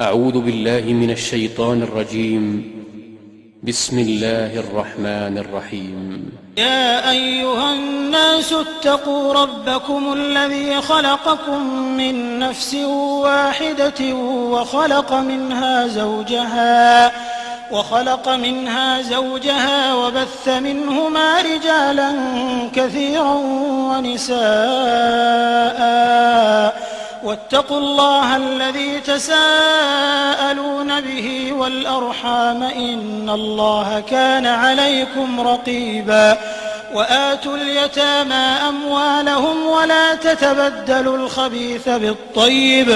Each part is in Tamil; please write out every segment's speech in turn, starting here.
أعوذ بالله من الشيطان الرجيم. بسم الله الرحمن الرحيم. يا أيها الناس اتقوا ربكم الذي خلقكم من نفس واحدة وخلق منها زوجها وبث منهما رجالا كثيرا ونساء واتقوا الله الذي تساءلون به والأرحام إن الله كان عليكم رقيبا وآتوا اليتامى أموالهم ولا تتبدلوا الخبيث بالطيب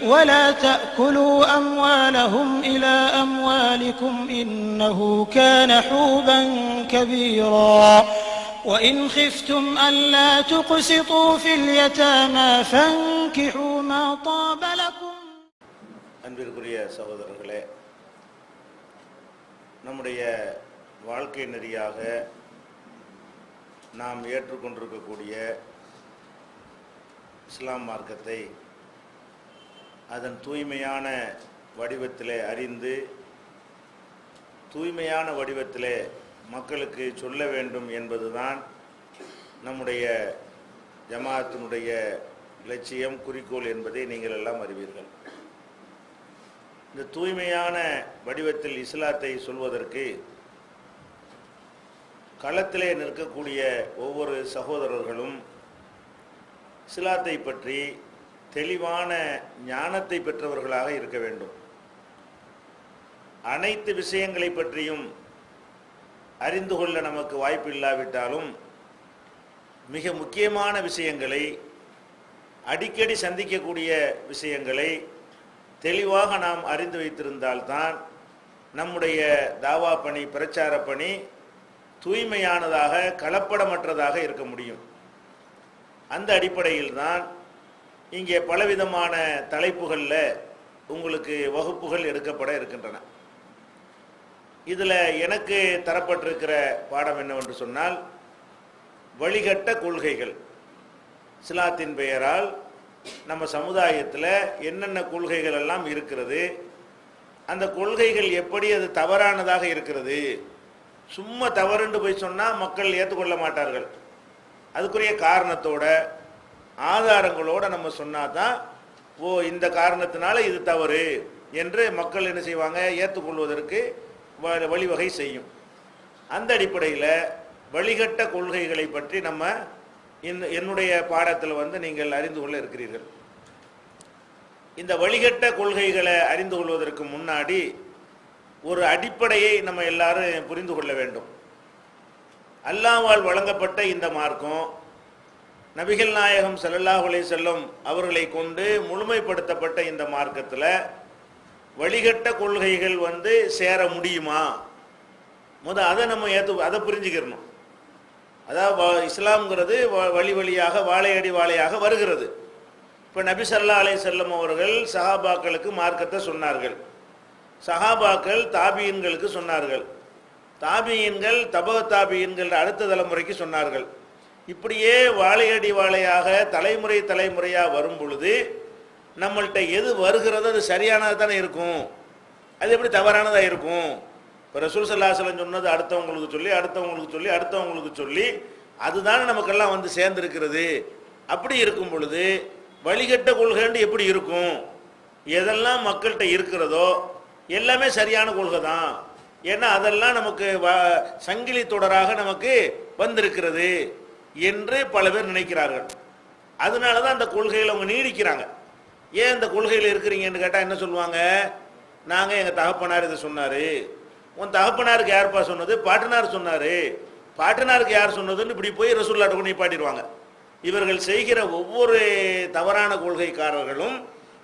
ولا تأكلوا أموالهم إلى أموالكم إنه كان حوبا كبيرا وإن خفتم ألا تقسطوا في اليتامى فانكحوا ما طاب لكم. அன்பிற்குரிய சகோதரர்களே, நம்முடைய வாழ்க்கை நெறியாக நாம் ஏற்றுக்கொண்டிருக்கக்கூடிய இஸ்லாம் மார்க்கத்தை அதன் தூய்மையான வடிவத்திலே அறிந்து தூய்மையான வடிவத்திலே மக்களுக்கு சொல்ல வேண்டும் என்பதுதான் நம்முடைய ஜமாஅத்தினுடைய லட்சியம், குறிக்கோள் என்பதை நீங்கள் எல்லாம் அறிவீர்கள். இந்த தூய்மையான வடிவத்தில் இஸ்லாத்தை சொல்வதற்கு களத்திலே நிற்கக்கூடிய ஒவ்வொரு சகோதரர்களும் இஸ்லாத்தை பற்றி தெளிவான ஞானத்தை பெற்றவர்களாக இருக்க வேண்டும். அனைத்து விஷயங்களை பற்றியும் அறிந்து கொள்ள நமக்கு வாய்ப்பு இல்லாவிட்டாலும் மிக முக்கியமான விஷயங்களை, அடிக்கடி சந்திக்கக்கூடிய விஷயங்களை தெளிவாக நாம் அறிந்து வைத்திருந்தால்தான் நம்முடைய தாவா பணி, பிரச்சார பணி தூய்மையானதாக, கலப்படமற்றதாக இருக்க முடியும். அந்த அடிப்படையில் தான் இங்கே பலவிதமான தலைப்புகளில் உங்களுக்கு வகுப்புகள் எடுக்கப்பட இருக்கின்றன. இதில் எனக்கு தரப்பட்டிருக்கிற பாடம் என்னவென்று சொன்னால், வழிகட்ட கொள்கைகள். இஸ்லாத்தின் பெயரால் நம்ம சமுதாயத்தில் என்னென்ன கொள்கைகள் எல்லாம் இருக்கிறது, அந்த கொள்கைகள் எப்படி அது தவறானதாக இருக்கிறது. சும்மா தவறுண்டு போய் சொன்னால் மக்கள் ஏற்றுக்கொள்ள மாட்டார்கள். அதுக்குரிய காரணத்தோட, ஆதாரங்களோடு நம்ம சொன்னால் தான், ஓ இந்த காரணத்தினால இது தவறு என்று மக்கள் என்ன செய்வாங்க, ஏற்றுக்கொள்வதற்கு வழிவகை செய்யும். அந்த அடிப்படையில் வழிகட்ட கொள்கைகளை பற்றி நம்ம என்னுடைய பாடத்தில் நீங்கள் அறிந்து கொள்ள இருக்கிறீர்கள். இந்த வழிகட்ட கொள்கைகளை அறிந்து கொள்வதற்கு முன்னாடி ஒரு அடிப்படையை நம்ம எல்லாரும் புரிந்து கொள்ள வேண்டும். அல்லாஹ்வால் வழங்கப்பட்ட இந்த மார்க்கம் நபிகள் நாயகம் ஸல்லல்லாஹு அலைஹி வஸல்லம் அவர்களை கொண்டு முழுமைப்படுத்தப்பட்ட இந்த மார்க்கத்தில் வழிகட்ட கொள்கைகள் சேர முடியுமா? அதை நம்ம அதை புரிஞ்சுக்கிறணும். அதாவது இஸ்லாம்ங்கிறது வழி வழியாக, வாழையடி வாழையாக வருகிறது. இப்போ நபி ஸல்லல்லாஹு அலைஹி வஸல்லம் அவர்கள் சஹாபாக்களுக்கு மார்க்கத்தை சொன்னார்கள். சஹாபாக்கள் தாபியன்களுக்கு சொன்னார்கள். தாபியன்கள் தபா தாபியன்கள் அடுத்த தலைமுறைக்கு சொன்னார்கள். இப்படியே வாழையடி வாழையாக தலைமுறை தலைமுறையாக வரும் பொழுது நம்மள்கிட்ட எது வருகிறதோ அது சரியானது தானே இருக்கும். அது எப்படி தவறானதாக இருக்கும்? இப்போ ரசூல் ஸல்லல்லாஹு அலைஹி வஸல்லம் சொன்னது அடுத்தவங்களுக்கு சொல்லி அடுத்தவங்களுக்கு சொல்லி அடுத்தவங்களுக்கு சொல்லி அதுதானே நமக்கெல்லாம் சேர்ந்துருக்கிறது. அப்படி இருக்கும் பொழுது வழிகட்ட கொள்கைன்னு எப்படி இருக்கும்? எதெல்லாம் மக்கள்கிட்ட இருக்கிறதோ எல்லாமே சரியான கொள்கை தான். ஏன்னா அதெல்லாம் நமக்கு சங்கிலி தொடராக நமக்கு வந்திருக்கிறது என்று பல பேர் நினைக்கிறார்கள். அதனால தான் அந்த கொள்கையில் அவங்க நீடிக்கிறாங்க. ஏன் இந்த கொள்கையில் இருக்கிறீங்கன்னு கேட்டால் என்ன சொல்லுவாங்க, நாங்கள் எங்கள் தகப்பனார் இதை சொன்னார். உன் தகப்பனாருக்கு யார்ப்பா சொன்னது? பாட்டனார் சொன்னார். பாட்டனாருக்கு யார் சொன்னதுன்னு இப்படி போய் ரசூலுல்லாஹ்ட்ட கொண்டு நிப்பாட்டிடுவாங்க. இவர்கள் செய்கிற ஒவ்வொரு தவறான கொள்கைக்காரர்களும்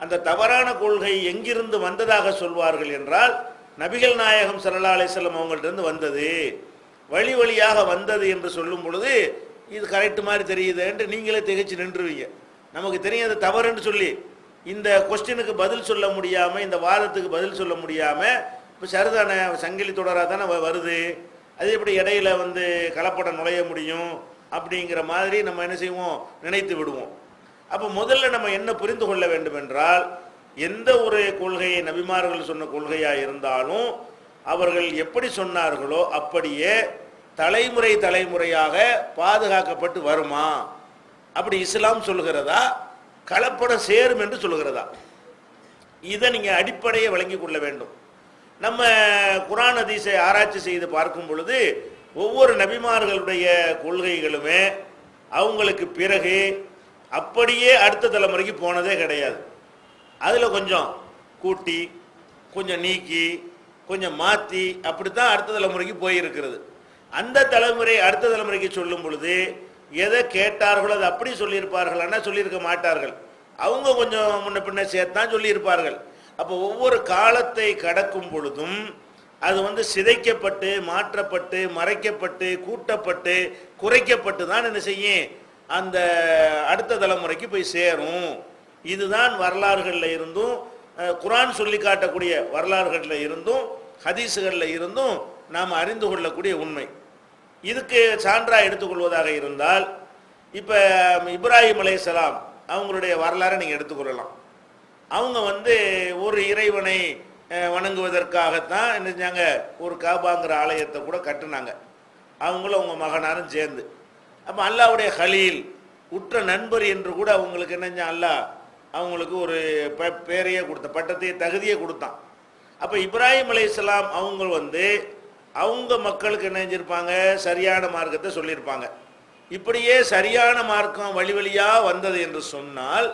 அந்த தவறான கொள்கை எங்கிருந்து வந்ததாக சொல்வார்கள் என்றால், நபிகள் நாயகம் ஸல்லல்லாஹு அலைஹி வஸல்லம் அவங்கள்ட்ட வந்தது, வழி வழியாக வந்தது என்று சொல்லும் பொழுது இது கரெக்ட் மாதிரி தெரியுது என்று நீங்களே திகைச்சு நின்றுவீங்க. நமக்கு தெரியும் அது தவறுன்னு சொல்லி இந்த கொஸ்டினுக்கு பதில் சொல்ல முடியாமல், இந்த வாதத்துக்கு பதில் சொல்ல முடியாமல், இப்போ சரிதானே சங்கிலி தொடராக தானே வருது, அது எப்படி இடையில கலப்படம் நுழைய முடியும் அப்படிங்கிற மாதிரி நம்ம என்ன செய்வோம், நினைத்து விடுவோம். அப்போ முதல்ல நம்ம என்ன புரிந்து கொள்ள வேண்டும் என்றால், எந்த ஒரு கொள்கையை நபிமார்கள் சொன்ன கொள்கையா இருந்தாலும் அவர்கள் எப்படி சொன்னார்களோ அப்படியே தலைமுறை தலைமுறையாக பாதுகாக்கப்பட்டு வருமா? அப்படி இஸ்லாம் சொல்லுகிறதா, கலப்படம் சேரும் என்று சொல்லுகிறதா? இதை நீங்க அடிப்படையை வழங்கி கொள்ள வேண்டும். நம்ம குர்ஆன் ஹதீஸை ஆராய்ச்சி செய்து பார்க்கும் பொழுது ஒவ்வொரு நபிமார்களுடைய கொள்கைகளுமே அவங்களுக்கு பிறகு அப்படியே அடுத்த தலைமுறைக்கு போனதே கிடையாது. அதில் கொஞ்சம் கூட்டி கொஞ்சம் நீக்கி கொஞ்சம் மாற்றி அப்படித்தான் அடுத்த தலைமுறைக்கு போயிருக்கிறது. அந்த தலைமுறை அடுத்த தலைமுறைக்கு சொல்லும் பொழுது எதை கேட்டார்களோ அதை அப்படி சொல்லியிருப்பார்கள், சொல்லியிருக்க மாட்டார்கள். அவங்க கொஞ்சம் முன்ன பின்ன சேர்த்தான் சொல்லியிருப்பார்கள். அப்போ ஒவ்வொரு காலத்தை கடக்கும் பொழுதும் அது சிதைக்கப்பட்டு மாற்றப்பட்டு மறைக்கப்பட்டு கூட்டப்பட்டு குறைக்கப்பட்டு தான் என்ன செய்யும், அந்த அடுத்த தலைமுறைக்கு போய் சேரும். இதுதான் வரலாறுகளில் இருந்தும் குர்ஆன் சொல்லி காட்டக்கூடிய வரலாறுகளில் இருந்தும் ஹதீஸுகளில் இருந்தும் நாம் அறிந்து கொள்ளக்கூடிய உண்மை. இதுக்கு சான்றாக எடுத்துக்கொள்வதாக இருந்தால் இப்போ இப்ராஹிம் அலைஹிஸ்ஸலாம் அவங்களுடைய வரலாறை நீங்கள் எடுத்துக்கொள்ளலாம். அவங்க ஒரு இறைவனை வணங்குவதற்காகத்தான் என்ன செஞ்சாங்க, ஒரு காபாங்கிற ஆலயத்தை கூட கட்டுனாங்க, அவங்களும் அவங்க மகனாரும் சேர்ந்து. அப்போ அல்லாஹ்வுடைய ஹலீல் உற்ற நண்பர் என்று கூட அவங்களுக்கு என்ன செஞ்சான், அல்லாஹ் அவங்களுக்கு ஒரு பேரையே கொடுத்தான், பட்டத்தையே தகுதியே கொடுத்தான். அப்போ இப்ராஹிம் அலைஹிஸ்ஸலாம் அவங்க அவங்க மக்களுக்கு என்ன செஞ்சிருப்பாங்க, சரியான மார்க்கத்தை சொல்லியிருப்பாங்க. இப்படியே சரியான மார்க்கம் வழி வழியாக வந்தது என்று சொன்னால்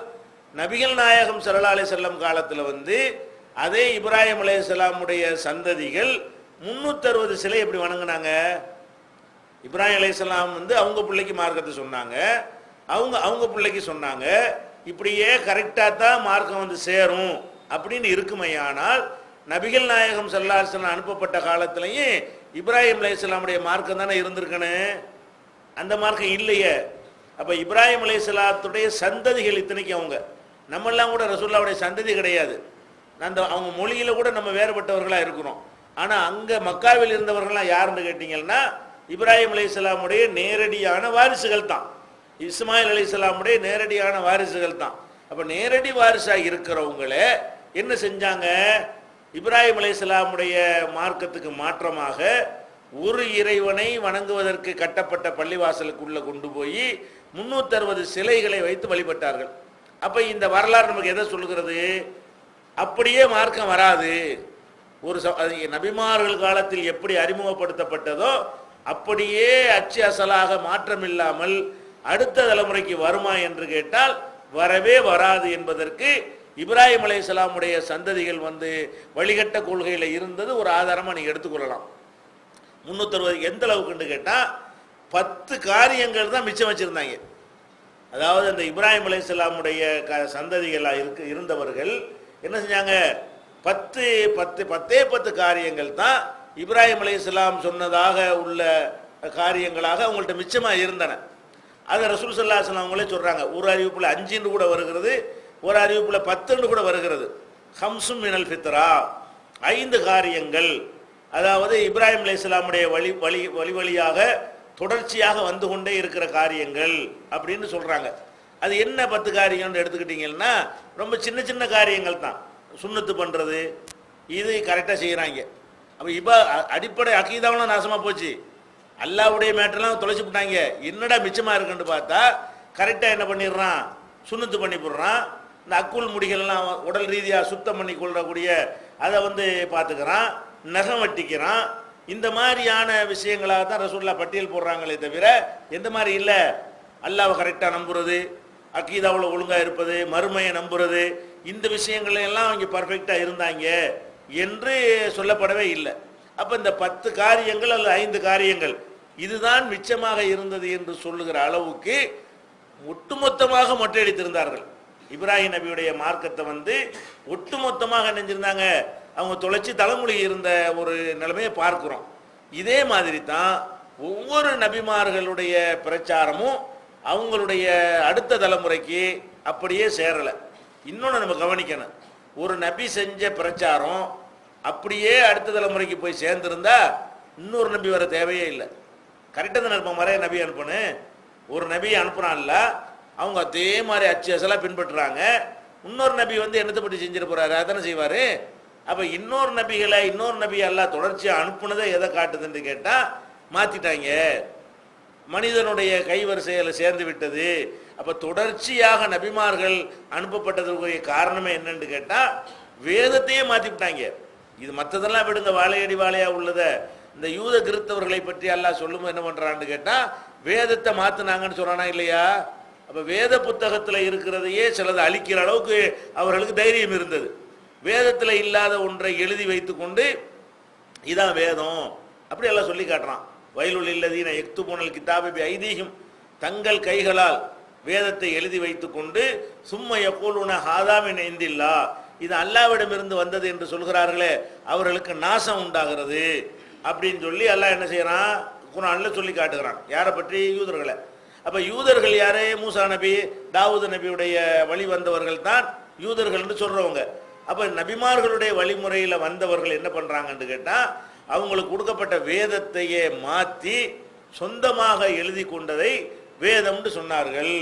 நபிகள் நாயகம் ஸல்லல்லாஹு அலைஹி வஸல்லம் காலத்தில் அதே இப்ராஹிம் அலைஹிஸ்ஸலாமுடைய சந்ததிகள் 360 சிலை எப்படி வணங்கினாங்க. இப்ராஹிம் அலைஹிஸ்ஸலாம் அவங்க பிள்ளைக்கு மார்க்கத்தை சொன்னாங்க, அவங்க பிள்ளைக்கு சொன்னாங்க. இப்படியே கரெக்டாக தான் மார்க்கம் சேரும் அப்படின்னு இருக்குமையானால் நபிகள் நாயகம் ஸல்லல்லாஹு அலைஹி வஸல்லம் அனுப்பப்பட்ட காலத்திலேயே இப்ராஹிம் அலைஹிஸ்ஸலாமுடைய மார்க்கம் தானே இருந்திருக்கணும். அந்த மார்க்கம் இல்லையே. அப்போ இப்ராஹிம் அலைஹிஸ்ஸலாத்துடைய சந்ததிகள் இத்தனைக்கு அவங்க, நம்மெல்லாம் கூட ரசூலுல்லாஹ்வுடைய சந்ததி கிடையாது. அவங்க மொழியில் கூட நம்ம வேறுபட்டவர்களாக இருக்கிறோம். ஆனால் அங்கே மக்காவில் இருந்தவர்கள்லாம் யாருன்னு கேட்டிங்கன்னா இப்ராஹிம் அலைஹிஸ்ஸலாமுடைய நேரடியான வாரிசுகள் தான், இஸ்மாயில் அலைஹிஸ்ஸலாமுடைய நேரடியான வாரிசுகள் தான். அப்போ நேரடி வாரிசாக இருக்கிறவங்களே என்ன செஞ்சாங்க, இப்ராஹிம் அலைஹிஸ்ஸலாமுடைய மார்க்கத்துக்கு மாற்றமாக ஒரு இறைவனை வணங்குவதற்கு கட்டப்பட்ட பள்ளிவாசலுக்குள்ள கொண்டு போய் 360 சிலைகளை வைத்து வழிபட்டார்கள். அப்போ இந்த வரலாறு நமக்கு எதை சொல்லுகிறது, அப்படியே மார்க்கம் வராது. ஒரு நபிமார்கள் காலத்தில் எப்படி அறிமுகப்படுத்தப்பட்டதோ அப்படியே அச்சு அசலாக மாற்றம் இல்லாமல் அடுத்த தலைமுறைக்கு வருமா என்று கேட்டால் வரவே வராது என்பதற்கு இப்ராஹிம் அலைஹிஸ்ஸலாமுடைய சந்ததிகள் வழிகட்ட கொள்கையில் இருந்தது ஒரு ஆதாரமாக நீங்கள் எடுத்துக்கொள்ளலாம். 360 எந்த அளவுக்குன்னு கேட்டால் 10 காரியங்கள் தான் மிச்சம் வச்சுருந்தாங்க. அதாவது அந்த இப்ராஹிம் அலைஹிஸ்ஸலாமுடைய சந்ததிகளாக இருந்தவர்கள் என்ன செஞ்சாங்க, 10 காரியங்கள் தான் இப்ராஹிம் அலைஹிஸ்ஸலாம் சொன்னதாக உள்ள காரியங்களாக அவங்கள்ட்ட மிச்சமாக இருந்தன. அதை ரசூல் ஸல்லல்லாஹு அலைஹி வஸல்லம் அவங்களே சொல்கிறாங்க. ஒரு அறிவிப்பில் 5 கூட வருகிறது, ஒரு அறிவிப்பில் 10 கூட வருகிறது. ஹம்சும் மினல் ஃபித்ரா, 5 காரியங்கள், அதாவது இப்ராஹிம் அலைஹிஸ்ஸலாமுடைய வழி வழியாக தொடர்ச்சியாக வந்து கொண்டே இருக்கிற காரியங்கள் அப்படின்னு சொல்கிறாங்க. அது என்ன 10 காரியம்னு எடுத்துக்கிட்டிங்கன்னா ரொம்ப சின்ன சின்ன காரியங்கள் தான். சுன்னத்து பண்ணுறது இது கரெக்டாக செய்கிறாங்க. அப்போ இப்போ அடிப்படை அகீதாவெலாம் நாசமாக போச்சு, அல்லாஹ்வுடைய மேட்டெல்லாம் தொலைச்சி விட்டாங்க. என்னடா மிச்சமாக இருக்குன்னு பார்த்தா கரெக்டாக என்ன பண்ணிடுறான், சுன்னத்து பண்ணி போடுறான். இந்த அக்குள் முடிகள்லாம் உடல் ரீதியாக சுத்தம் பண்ணி கொள்ளக்கூடிய அதை பார்த்துக்கிறான், நகம் வெட்டிக்கிறான். இந்த மாதிரியான விஷயங்களாக தான் ரசூலுல்லாஹ் பட்டியல் போடுறாங்களே தவிர எந்த மாதிரி இல்லை, அல்லாஹ்வை கரெக்டாக நம்புறது, அக்கீதாவில் ஒழுங்காக இருப்பது, மறுமையை நம்புறது, இந்த விஷயங்களெல்லாம் அவங்க பர்ஃபெக்டாக இருந்தாங்க என்று சொல்லப்படவே இல்லை. அப்போ இந்த 10 காரியங்கள் அல்லது 5 காரியங்கள் இதுதான் மிச்சமாக இருந்தது என்று சொல்லுகிற அளவுக்கு ஒட்டுமொத்தமாக மொட்டையடித்திருந்தார்கள். இப்ராஹிம் நபியுடைய மார்க்கத்தை ஒட்டுமொத்தமாக நினைஞ்சிருந்தாங்க, அவங்க தொலைச்சி தலைமொழி இருந்த ஒரு நிலைமையை பார்க்கிறோம். இதே மாதிரி தான் ஒவ்வொரு நபிமார்களுடைய பிரச்சாரமும் அவங்களுடைய அடுத்த தலைமுறைக்கு அப்படியே சேரலை. இன்னொன்று நம்ம கவனிக்கணும், ஒரு நபி செஞ்ச பிரச்சாரம் அப்படியே அடுத்த தலைமுறைக்கு போய் சேர்ந்துருந்தா இன்னொரு நபி வர தேவையே இல்லை. கரெக்டாக தான் இருப்போம், மறைய நபி அனுப்பணும், ஒரு நபி அனுப்புனான்ல அவங்க அதே மாதிரி அச்சு அசலாக பின்பற்றுறாங்க. இன்னொரு நபி வந்து என்னத்தை பற்றி செஞ்சிட போறாரு, அதானே செய்வாரு. அப்ப இன்னொரு நபி அல்லாஹ் தொடர்ச்சியாக அனுப்புனதை எதை காட்டுதுன்னு கேட்டா மாத்திட்டாங்க, மனிதனுடைய கைவரிசையில் சேர்ந்து விட்டது. அப்ப தொடர்ச்சியாக நபிமார்கள் அனுப்பப்பட்டதற்குரிய காரணமே என்னன்னு கேட்டா வேதத்தையே மாத்தி விட்டாங்க. இது மற்றதெல்லாம் விடுங்க, வாழையடி வாழையா உள்ளத இந்த யூத கிறிஸ்தவர்களை பற்றி அல்லாஹ் சொல்லும்போது என்ன பண்றான்னு கேட்டா வேதத்தை மாத்தினாங்கன்னு சொல்றானா இல்லையா. அப்ப வேத புத்தகத்துல இருக்கிறதையே சிலது அழிக்கிற அளவுக்கு அவர்களுக்கு தைரியம் இருந்தது. வேதத்துல இல்லாத ஒன்றை எழுதி வைத்துக் கொண்டு இதான் வேதம் அப்படி எல்லாம் சொல்லி காட்டுறான். வயலுள் இல்லதீன எக்துபுனல் கிதாபி ஐதீகம், தங்கள் கைகளால் வேதத்தை எழுதி வைத்துக் கொண்டு சும்மா யகூலுன ஹாதா மின் இந்தில்லா, இது அல்லாஹ்விடமிருந்து வந்தது என்று சொல்கிறார்களே அவர்களுக்கு நாசம் உண்டாகிறது அப்படின்னு சொல்லி அல்லாஹ் என்ன செய்யறான், குர்ஆன்ல சொல்லி காட்டுகிறான். யாரை பற்றி? யூதர்களை. அப்ப யூதர்கள் யாரு? மூசா நபி, தாவூது நபியுடைய வழி வந்தவர்கள் தான் யூதர்கள் என்று சொல்றவங்க. அப்ப நபிமார்களுடைய வழிமுறையில வந்தவர்கள் என்ன பண்றாங்கன்னு கேட்டா அவங்களுக்கு கொடுக்கப்பட்ட வேதத்தையே மாற்றி சொந்தமாக எழுதி கொண்டதை வேதம்னு சொன்னார்கள்.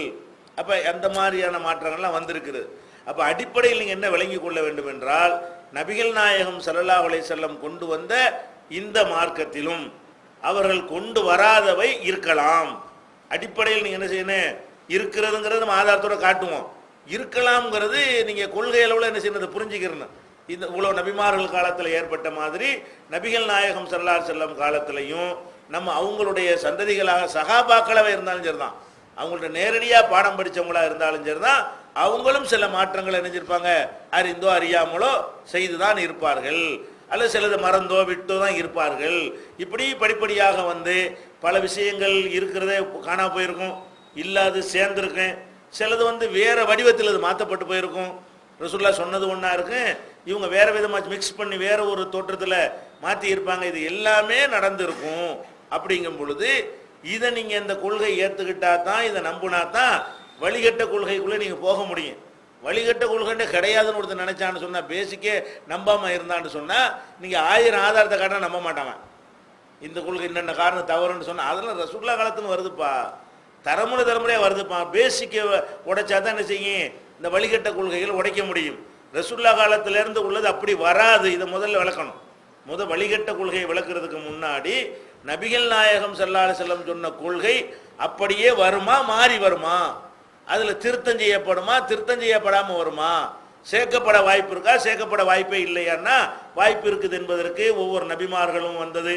அப்ப அந்த மாதிரியான மாற்றங்கள்லாம் வந்திருக்குது. அப்ப அடிப்படையில் நீங்க என்ன விளங்கி கொள்ள வேண்டும் என்றால் நபிகள் நாயகம் ஸல்லல்லாஹு அலைஹி வஸல்லம் கொண்டு வந்த இந்த மார்க்கத்திலும் அவர்கள் கொண்டு வராதவை இருக்கலாம். அடிப்படையில் நீங்க என்ன செய்யணும், இருக்கிறதுங்கிறது நம்ம ஆதாரத்தோட காட்டுவோம், இருக்கலாம்ங்கிறது நீங்க கொள்கை அளவில் என்ன செய்யணும் புரிஞ்சுக்கிறணும். இந்த இவ்வளவு நபிமார்கள் காலத்தில் ஏற்பட்ட மாதிரி நபிகள் நாயகம் ஸல்லல்லாஹு அலைஹி வஸல்லம் காலத்திலையும் நம்ம அவங்களுடைய சந்ததிகளாக சகாபாக்களாக இருந்தாலும் சரிதான், அவங்கள்ட்ட நேரடியாக பாடம் படித்தவங்களா இருந்தாலும் சரிதான், அவங்களும் சில மாற்றங்களை நினைஞ்சிருப்பாங்க, அறிந்தோ அறியாமலோ செய்துதான் இருப்பார்கள், அல்லது சிலது மறந்தோ விட்டோ தான் இருப்பார்கள். இப்படி படிப்படியாக வந்து பல விஷயங்கள் இருக்கிறதே காணா போயிருக்கும், இல்லாது சேர்ந்துருக்கேன், சிலது வந்து வேற வடிவத்தில் அது மாற்றப்பட்டு போயிருக்கும். ரசூலுல்லாஹ் சொன்னது ஒன்றா இருக்கு, இவங்க வேற விதமாக மிக்ஸ் பண்ணி வேற ஒரு தோற்றத்தில் மாற்றி இருப்பாங்க. இது எல்லாமே நடந்திருக்கும். அப்படிங்கும் பொழுது இதை நீங்கள் இந்த கொள்கை ஏற்றுக்கிட்டா தான், இதை நம்பினா தான் வழிகட்ட கொள்கைக்குள்ளே நீங்கள் போக முடியும். வழிகட்ட கொள்கைன்னு கிடையாதுன்னு ஒருத்தர் நினைச்சான்னு சொன்னால், பேசிக்கே நம்பாமல் இருந்தான்னு சொன்னால் நீங்கள் 1000 ஆதாரத்தை காட்டினா நம்ப மாட்டாங்க. இந்த கொள்கை என்னென்ன காரணம் தவறுன்னு சொன்னால் அதெல்லாம் ரசூலுல்லாஹ் காலத்துன்னு வருதுப்பா, தலைமுறையாக வருதுப்பா. பேசிக்கை உடைச்சா தான் என்ன செய்யும், இந்த வழிகட்ட கொள்கைகள் உடைக்க முடியும். ரசூலுல்லாஹ் காலத்திலேருந்து உள்ளது அப்படி வராது. இதை முதல்ல விளக்கணும். வழிகட்ட கொள்கையை விளக்குறதுக்கு முன்னாடி நபிகள் நாயகம் ஸல்லல்லாஹு அலைஹி வஸல்லம் சொன்ன கொள்கை அப்படியே வருமா, மாறி வருமா, அதில் திருத்தம் செய்யப்படுமா, திருத்தம் செய்யப்படாமல் வருமா, சேர்க்கப்பட வாய்ப்பு இருக்கா, சேர்க்கப்பட வாய்ப்பே இல்லையான்னா வாய்ப்பு இருக்குது என்பதற்கு ஒவ்வொரு நபிமார்களும் வந்தது.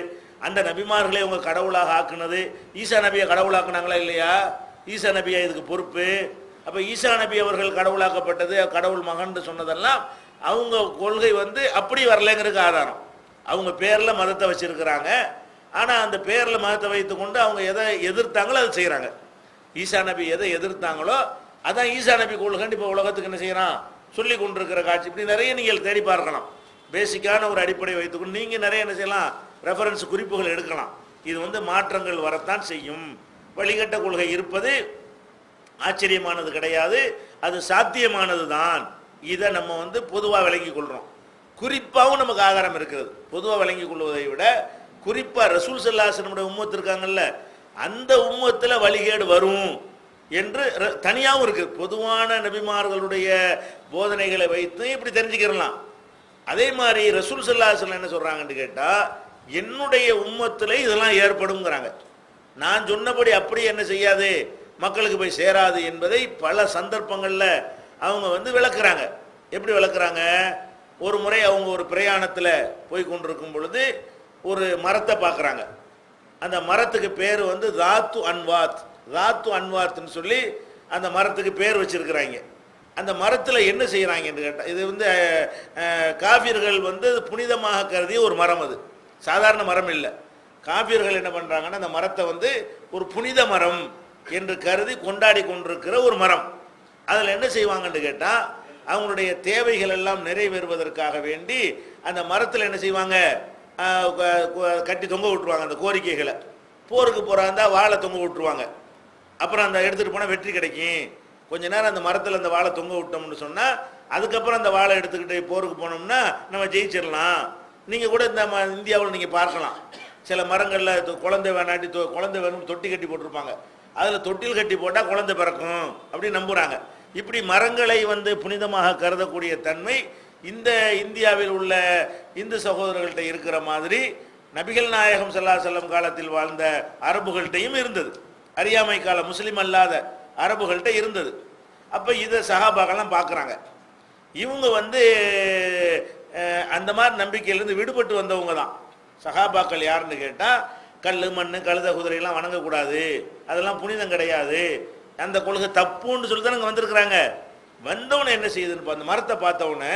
அந்த நபிமார்களை அவங்க கடவுளாக ஆக்குனது. ஈசா நபியை கடவுளாக்குனாங்களா இல்லையா? ஈசா நபியா இதுக்கு பொறுப்பு. அப்போ ஈசா நபி அவர்கள் கடவுளாக்கப்பட்டது, கடவுள் மகன் சொன்னதெல்லாம் அவங்க கொள்கை வந்து அப்படி வரலைங்கிறதுக்கு ஆதாரம். அவங்க பேரில் மதத்தை வச்சிருக்கிறாங்க, ஆனால் அந்த பேரில் மதத்தை வைத்து கொண்டு அவங்க எதை எதிர்த்தாங்களோ அதை செய்கிறாங்க. ஈசா நபி எதை எதிர்த்தாங்களோ அதான் ஈசா நபி கொள்கைன்னு இப்போ உலகத்துக்கு என்ன செய்யறான் சொல்லி கொண்டிருக்கிற காட்சி. இப்படி நிறைய நீங்கள் தேடி பார்க்கலாம். பேசிக்கான ஒரு அடிப்படை வைத்துக்கொண்டு நீங்கள் நிறைய என்ன செய்யலாம், ரெஃபரன்ஸ் குறிப்புகள் எடுக்கலாம். இது வந்து மாற்றங்கள் வரத்தான் செய்யும். வழிகட்ட கொள்கை இருப்பது ஆச்சரியமானது கிடையாது, அது சாத்தியமானது தான். இதை நம்ம வந்து பொதுவாக விளங்கி கொள்கிறோம். குறிப்பாகவும் நமக்கு ஆதாரம் இருக்கிறது. பொதுவாக விளங்கி கொள்வதை விட குறிப்பாக ரசூல் ஸல்லல்லாஹு அலைஹி வஸல்லம் உம்மத்து இருக்காங்கல்ல, அந்த உம்மத்தில் வழிகேடு வரும் என்று தனியாகவும் இருக்குது. பொதுவான நபிமார்களுடைய போதனைகளை வைத்து இப்படி தெரிஞ்சுக்கிறலாம். அதே மாதிரி ரசூல் ஸல்லல்லாஹு அலைஹி வஸல்லம் என்ன சொல்கிறாங்கன்னு கேட்டால், என்னுடைய உம்மத்தில் இதெல்லாம் ஏற்படுங்கிறாங்க. நான் சொன்னபடி அப்படி என்ன செய்யாது, மக்களுக்கு போய் சேராது என்பதை பல சந்தர்ப்பங்களில் அவங்க வந்து விளக்குறாங்க. எப்படி விளக்குறாங்க? ஒரு முறை அவங்க ஒரு பிரயாணத்தில் போய் கொண்டிருக்கும் பொழுது ஒரு மரத்தை பார்க்குறாங்க. அந்த மரத்துக்கு பேர் வந்து தாத்து அன்வாத்னு சொல்லி அந்த மரத்துக்கு பேர் வச்சிருக்கிறாங்க. அந்த மரத்தில் என்ன செய்கிறாங்கன்னு கேட்டால், இது வந்து காஃபிர்கள் வந்து புனிதமாக கருதிய ஒரு மரம், அது சாதாரண மரம் இல்லை. காஃபிர்கள் என்ன பண்ணுறாங்கன்னா அந்த மரத்தை வந்து ஒரு புனித மரம் என்று கருதி கொண்டாடி கொண்டிருக்கிற ஒரு மரம். அதில் என்ன செய்வாங்கன்னு கேட்டால், அவங்களுடைய தேவைகள் எல்லாம் நிறைவேறுவதற்காக வேண்டி அந்த மரத்தில் என்ன செய்வாங்க, கட்டி தொங்க விட்டுருவாங்க அந்த கோரிக்கைகளை. போருக்கு போகிறாந்தா வாழை தொங்க விட்டுருவாங்க. அப்புறம் அந்த எடுத்துகிட்டு போனால் வெற்றி கிடைக்கும். கொஞ்ச நேரம் அந்த மரத்தில் அந்த வாழை தொங்க விட்டோம்னு சொன்னால் அதுக்கப்புறம் அந்த வாழை எடுத்துக்கிட்டு போருக்கு போனோம்னா நம்ம ஜெயிச்சிடலாம். நீங்கள் கூட இந்த இந்தியாவில் நீங்கள் பார்க்கலாம், சில மரங்களில் குழந்தை வேணாட்டி குழந்தை வேணும் தொட்டி கட்டி போட்டிருப்பாங்க. அதில் தொட்டில் கட்டி போட்டால் குழந்தை பிறக்கும் அப்படின்னு நம்புகிறாங்க. இப்படி மரங்களை வந்து புனிதமாக கருதக்கூடிய தன்மை இந்த இந்தியாவில் உள்ள இந்து சகோதரர்கள்ட்ட இருக்கிற மாதிரி நபிகள் நாயகம் ஸல்லல்லாஹு அலைஹி வஸல்லம் காலத்தில் வாழ்ந்த அரபுகள்கிட்டையும் இருந்தது. அறியாமை கால முஸ்லீம் அல்லாத அரபுகள்கிட்ட இருந்தது. அப்போ இதை சஹாபாக்கெல்லாம் பார்க்குறாங்க. இவங்க வந்து அந்த மாதிரி நம்பிக்கையிலேருந்து விடுபட்டு வந்தவங்க தான். சஹாபாக்கள் யாருன்னு கேட்டால் கல் மண் கழுத குதிரையெல்லாம் வணங்கக்கூடாது, அதெல்லாம் புனிதம் கிடையாது, அந்த கொள்கை தப்புன்னு சொல்லி தான் அங்கே வந்திருக்கிறாங்க. வந்தவனை என்ன செய்யுதுன்னு அந்த மரத்தை பார்த்தவொடனே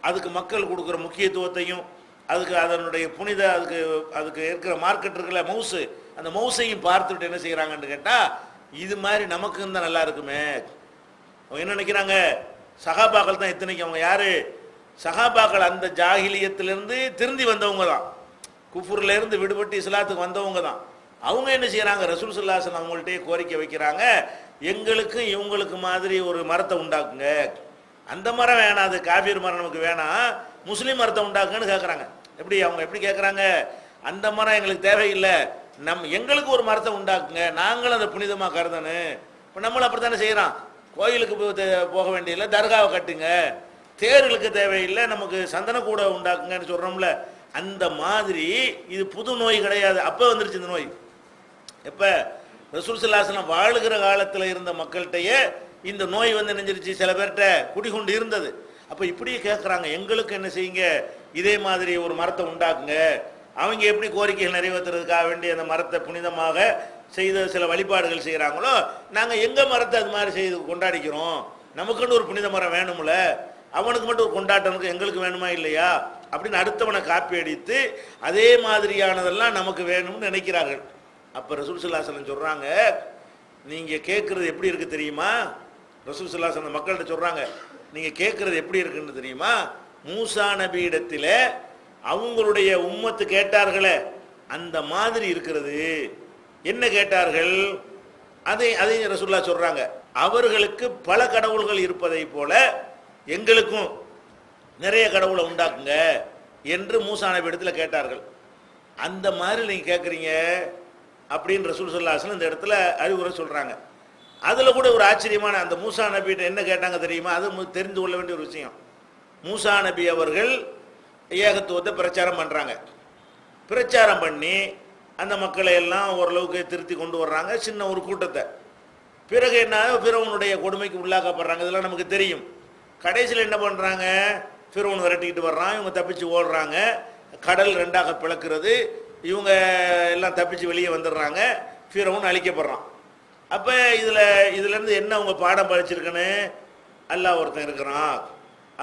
அதுக்கு மக்கள் கொடுக்குற முக்கியத்துவத்தையும் அதுக்கு அதனுடைய புனித அதுக்கு இருக்கிற மார்க்கெட் இருக்குல்ல மவுசு, அந்த மவுசையும் பார்த்துட்டு என்ன செய்கிறாங்கன்னு கேட்டால் இது மாதிரி நமக்கு தான் நல்லா இருக்குமே. அவங்க என்ன நினைக்கிறாங்க, சஹாபாக்கள் தான் இத்தனைக்கு அவங்க யார், சஹாபாக்கள் அந்த ஜாகிலியத்திலிருந்து திருந்தி வந்தவங்க தான், குஃபுர்லேருந்து விடுபட்டு இஸ்லாத்துக்கு வந்தவங்க தான். அவங்க என்ன செய்கிறாங்க, ரசூல் ஸல்லல்லாஹு அலைஹி வஸல்லம் அவங்கள்ட்டே கோரிக்கை வைக்கிறாங்க, எங்களுக்கும் இவங்களுக்கு மாதிரி ஒரு மரத்தை உண்டாக்குங்க. அந்த மரம் வேணாம், அது காபீர் மரம் நமக்கு வேணாம், முஸ்லீம் மரத்தை உண்டாக்குன்னு கேட்குறாங்க. அவங்க எப்படி கேட்குறாங்க, அந்த மரம் எங்களுக்கு தேவையில்லை, எங்களுக்கு ஒரு மரத்தை உண்டாக்குங்க, நாங்களும் அதை புனிதமாக கருதணும். இப்போ நம்மளும் அப்படி தானே செய்கிறோம், கோயிலுக்கு போக வேண்டியதில்லை, தர்காவை கட்டுங்க, தேர்களுக்கு தேவையில்லை, நமக்கு சந்தன கூட உண்டாக்குங்கன்னு சொல்கிறோம்ல. அந்த மாதிரி இது புது நோய் கிடையாது, அப்போ வந்துருச்சு இந்த நோய். எப்போ ரசூல் ஸல்லல்லாஹு அலைஹி வஸல்லம் வாழுகிற காலத்தில் இருந்த மக்கள்கிட்டயே இந்த நோய் வந்து நெஞ்சிருச்சு, சில பேர்கிட்ட குடிகொண்டு இருந்தது. அப்போ இப்படியே கேட்குறாங்க, எங்களுக்கு என்ன செய்யுங்க, இதே மாதிரி ஒரு மரத்தை உண்டாக்குங்க. அவங்க எப்படி கோரிக்கைகள் நிறைவேற்றுறதுக்காக வேண்டி அந்த மரத்தை புனிதமாக செய்த சில வழிபாடுகள் செய்கிறாங்களோ, நாங்கள் எங்கள் மரத்தை அது மாதிரி செய்து கொண்டாடிக்கிறோம், நமக்குன்னு ஒரு புனித மரம் வேணும்ல, அவனுக்கு மட்டும் ஒரு கொண்டாட்டனுக்கு எங்களுக்கு வேணுமா இல்லையா அப்படின்னு அடுத்தவனை காப்பி அடித்து அதே மாதிரியானதெல்லாம் நமக்கு வேணும்னு நினைக்கிறார்கள். அப்போ ரசூல் ஸல்லல்லாஹு அலைஹி வஸல்லம் சொல்கிறாங்க, நீங்கள் கேட்குறது எப்படி இருக்குது தெரியுமா, ரசூல் ஸல்லல்லாஹு அலைஹி வஸல்லம் மக்கள்கிட்ட சொல்கிறாங்க, நீங்கள் கேட்குறது எப்படி இருக்குன்னு தெரியுமா, மூசா நபி இடத்துல அவங்களுடைய உம்மத்து கேட்டார்களே அந்த மாதிரி இருக்கிறது. என்ன கேட்டார்கள், அதையும் ரசூலுல்லாஹ் சொல்கிறாங்க, அவர்களுக்கு பல கடவுள்கள் இருப்பதை போல எங்களுக்கும் நிறைய கடவுளை உண்டாக்குங்க என்று மூசா நபி இடத்துல கேட்டார்கள். அந்த மாதிரி நீங்கள் கேட்குறீங்க அப்படின்னு ரசூல் ஸல்லல்லாஹு அலைஹி வஸல்லம் இந்த இடத்துல அறிவுரை சொல்கிறாங்க. அதில் கூட ஒரு ஆச்சரியமான, அந்த மூசா நபிகிட்ட என்ன கேட்டாங்க தெரியுமா, அது தெரிந்து கொள்ள வேண்டிய ஒரு விஷயம். மூசா நபி அவர்கள் ஏகத்துவத்தை பிரச்சாரம் பண்ணுறாங்க. பிரச்சாரம் பண்ணி அந்த மக்களை எல்லாம் ஓரளவுக்கு திருத்தி கொண்டு வர்றாங்க, சின்ன ஒரு கூட்டத்தை. பிறகு என்ன, ஃபிரௌனுடைய கொடுமைக்கு உள்ளாக்கப்படுறாங்க, இதெல்லாம் நமக்கு தெரியும். கடைசியில் என்ன பண்ணுறாங்க, ஃபிரௌன் விரட்டிக்கிட்டு வர்றான், இவங்க தப்பிச்சு ஓடுறாங்க, கடல் ரெண்டாக பிளக்கிறது, இவங்க எல்லாம் தப்பிச்சு வெளியே வந்துடுறாங்க, ஃபிரௌன் அழிக்கப்படுறான். அப்போ இதுலேருந்து என்ன அவங்க பாடம் படிச்சிருக்கன்னு, அல்லாஹ் ஒருத்தன் இருக்கிறான்,